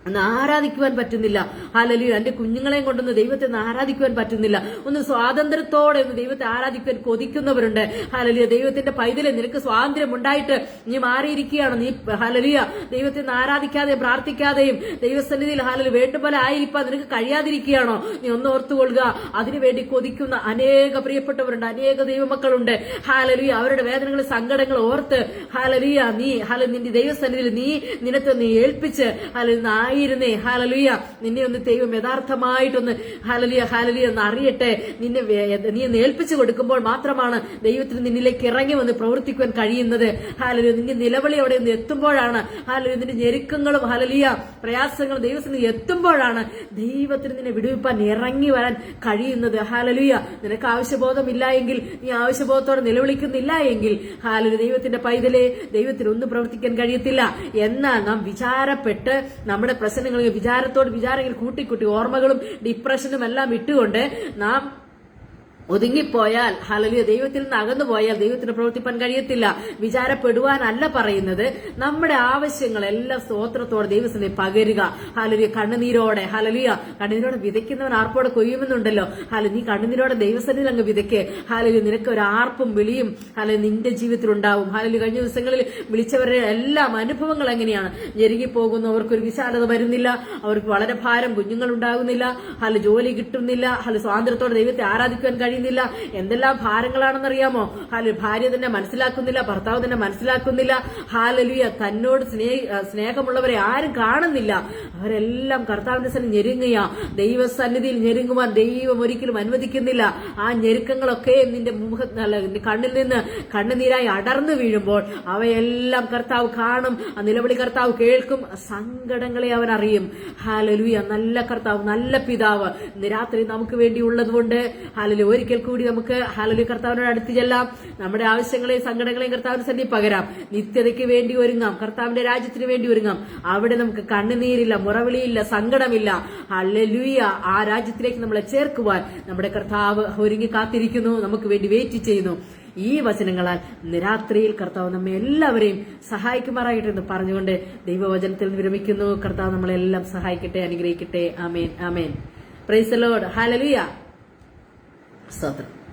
ഒന്ന് ആരാധിക്കുവാൻ പറ്റുന്നില്ല. ഹല്ലേലൂയ എന്റെ കുഞ്ഞുങ്ങളെയും കൊണ്ടൊന്ന് ദൈവത്തെ ഒന്ന് ആരാധിക്കുവാൻ പറ്റുന്നില്ല. ഒന്ന് സ്വാതന്ത്ര്യത്തോടെ ഒന്ന് ദൈവത്തെ ആരാധിക്കുവാൻ കൊതിക്കുന്നവരുണ്ട്. ഹല്ലേലൂയ ദൈവത്തിന്റെ പൈതലെ നിനക്ക് സ്വാതന്ത്ര്യം ഉണ്ടായിട്ട് നീ മാറിയിരിക്കുകയാണ്. നീ ഹല്ലേലൂയ ദൈവത്തെ ഒന്ന് ആരാധിക്കാതെയും പ്രാർത്ഥിക്കാതെയും ദൈവസന്നിധിയിൽ ഹല്ലേലൂയ വേണ്ടുപോലെ ആയിരിക്കാൻ നിനക്ക് കഴിയാതിരിക്കുകയാണോ? നീ ഒന്ന് ഓർത്തുകൊള്ളുക. അതിനുവേണ്ടി കൊതിക്കുന്ന അനേക പ്രിയപ്പെട്ടവരുണ്ട്, അനേക ദൈവമക്കളുണ്ട്. ഹല്ലേലൂയ അവരുടെ വേദനകളും സങ്കടങ്ങളും ഓർത്ത് ഹല്ലേലൂയ നീ നിന്റെ ദൈവസന്നിധിയിൽ നിനക്ക് ഏൽപ്പിച്ച് ഹല്ലേലൂയ ആയിരുന്നേ. ഹല്ലേലൂയ നിന്നെ ഒന്ന് ദൈവം യഥാർത്ഥമായിട്ടൊന്ന് ഹല്ലേലൂയ ഒന്ന് അറിയട്ടെ. നീ ഏൽപ്പിച്ചു കൊടുക്കുമ്പോൾ മാത്രമാണ് ദൈവത്തിന് നിന്നിലേക്ക് ഇറങ്ങി വന്ന് പ്രവർത്തിക്കുവാൻ കഴിയുന്നത്. ഹല്ലേലൂയ നിന്റെ നിലവിളി അവിടെ നിന്ന് എത്തുമ്പോഴാണ്, ഹല്ലേലൂയ നിന്റെ ഞെരുക്കങ്ങളും ഹല്ലേലൂയ പ്രയാസങ്ങളും ദൈവത്തിന് എത്തുമ്പോഴാണ് ദൈവത്തിന് നിന്നെ വിടുവിപ്പാൻ ഇറങ്ങി വരാൻ കഴിയുന്നത്. ഹല്ലേലൂയ നിനക്ക് ആവശ്യബോധമില്ല എങ്കിൽ, നീ ആവശ്യബോധത്തോടെ നിലവിളിക്കുന്നില്ല എങ്കിൽ ഹല്ലേലൂയ ദൈവത്തിന്റെ പൈതലെ ദൈവത്തിന് ഒന്നും പ്രവർത്തിക്കാൻ കഴിയത്തില്ല. എന്നാൽ നാം വിചാരപ്പെട്ട് നമ്മുടെ വിചാരങ്ങൾ കൂട്ടിക്കൂട്ടി ഓർമ്മകളും ഡിപ്രഷനും എല്ലാം ഇട്ടുകൊണ്ട് നാം ഒതുങ്ങിപ്പോയാൽ ഹല്ലേലൂയ ദൈവത്തിൽ നിന്ന് അകന്നു പോയാൽ ദൈവത്തിന് പ്രവർത്തിപ്പാൻ കഴിയത്തില്ല. വിചാരപ്പെടുവാനല്ല പറയുന്നത്, നമ്മുടെ ആവശ്യങ്ങളെല്ലാം സ്തോത്രത്തോടെ ദൈവത്തിന് പകരുക. ഹല്ലേലൂയ കണ്ണുനീരോടെ. ഹല്ലേലൂയ കണ്ണുനീരോടെ വിതയ്ക്കുന്നവൻ ആർപ്പോടെ കൊയ്യുമെന്നുണ്ടല്ലോ. ഹല്ലേലൂയ നീ കണ്ണുനീരോടെ ദൈവസന്നിധിയിൽ അങ്ങ് വിതയ്ക്ക്. ഹല്ലേലൂയ നിനക്ക് ഒരു ആർപ്പും വിളിയും ഹല്ലേലൂയ നിന്റെ ജീവിതത്തിൽ ഉണ്ടാവും. ഹല്ലേലൂയ കഴിഞ്ഞ ദിവസങ്ങളിൽ വിളിച്ചവരുടെ എല്ലാം അനുഭവങ്ങൾ എങ്ങനെയാണ്? ഞെരുങ്ങിപ്പോകുന്നു, ഒരു വിശാലത വരുന്നില്ല, അവർക്ക് വളരെ ഭാരം, കുഞ്ഞുങ്ങൾ ഉണ്ടാകുന്നില്ല, ഹല്ലേലൂയ ജോലി കിട്ടുന്നില്ല, ഹല്ലേലൂയ സ്വാതന്ത്ര്യത്തോടെ ദൈവത്തെ ആരാധിക്കാൻ കഴിയുന്നില്ല. എന്തെല്ലാം ഭാരങ്ങളാണെന്നറിയാമോ? ഹല്ലേലൂയ ഭാര്യ തന്നെ മനസ്സിലാക്കുന്നില്ല, ഭർത്താവ് തന്നെ മനസ്സിലാക്കുന്നില്ല. ഹല്ലേലൂയ തന്നോട് സ്നേഹമുള്ളവരെ ആരും കാണുന്നില്ല. അവരെല്ലാം കർത്താവിന്റെ സന്നിധി ഞെരുങ്ങുക. ദൈവസന്നിധിയിൽ ഞെരുങ്ങുവാൻ ദൈവം ഒരിക്കലും അനുവദിക്കുന്നില്ല. ആ ഞെരുക്കങ്ങളൊക്കെ നിന്റെ നിന്റെ കണ്ണിൽ നിന്ന് കണ്ണുനീരായി അടർന്നു വീഴുമ്പോൾ അവയെല്ലാം കർത്താവ് കാണും. ആ നിലവിളി കർത്താവ് കേൾക്കും. സങ്കടങ്ങളെ അവൻ അറിയും. ഹല്ലേലൂയ നല്ല കർത്താവ്, നല്ല പിതാവ് ഇന്ന് രാത്രി നമുക്ക് വേണ്ടി ഉള്ളതുകൊണ്ട് ഹല്ലേലൂയ ഒരിക്കൽ കൂടി നമുക്ക് ഹല്ലേലൂയ കർത്താവിനോട് അടുത്ത് ചെല്ലാം. നമ്മുടെ ആവശ്യങ്ങളെയും സങ്കടങ്ങളെയും കർത്താവിന് സന്നിധി പകരാം. നിത്യതയ്ക്ക് വേണ്ടി ഒരുങ്ങാം. കർത്താവിന്റെ രാജ്യത്തിന് വേണ്ടി ഒരുങ്ങാം. അവിടെ നമുക്ക് കണ്ണുനീരില്ല, മുറവിളിയില്ല, സങ്കടമില്ല. ഹല്ലേലൂയ. ആ രാജ്യത്തിലേക്ക് നമ്മളെ ചേർക്കുവാൻ നമ്മുടെ കർത്താവ് ഒരുങ്ങി കാത്തിരിക്കുന്നു, നമുക്ക് വേണ്ടി വെയിറ്റ് ചെയ്യുന്നു. ഈ വചനങ്ങളാൽ രാത്രിയിൽ കർത്താവ് നമ്മെ എല്ലാവരെയും സഹായിക്കുമാറാകട്ടെ എന്ന് പറഞ്ഞുകൊണ്ട് ദൈവവചനത്തിൽ വിരമിക്കുന്നു. കർത്താവ് നമ്മളെല്ലാം സഹായിക്കട്ടെ, അനുഗ്രഹിക്കട്ടെ. ആമേൻ, ആമേൻ. Praise the lord. ഹല്ലേലൂയ. സ്തോത്രം.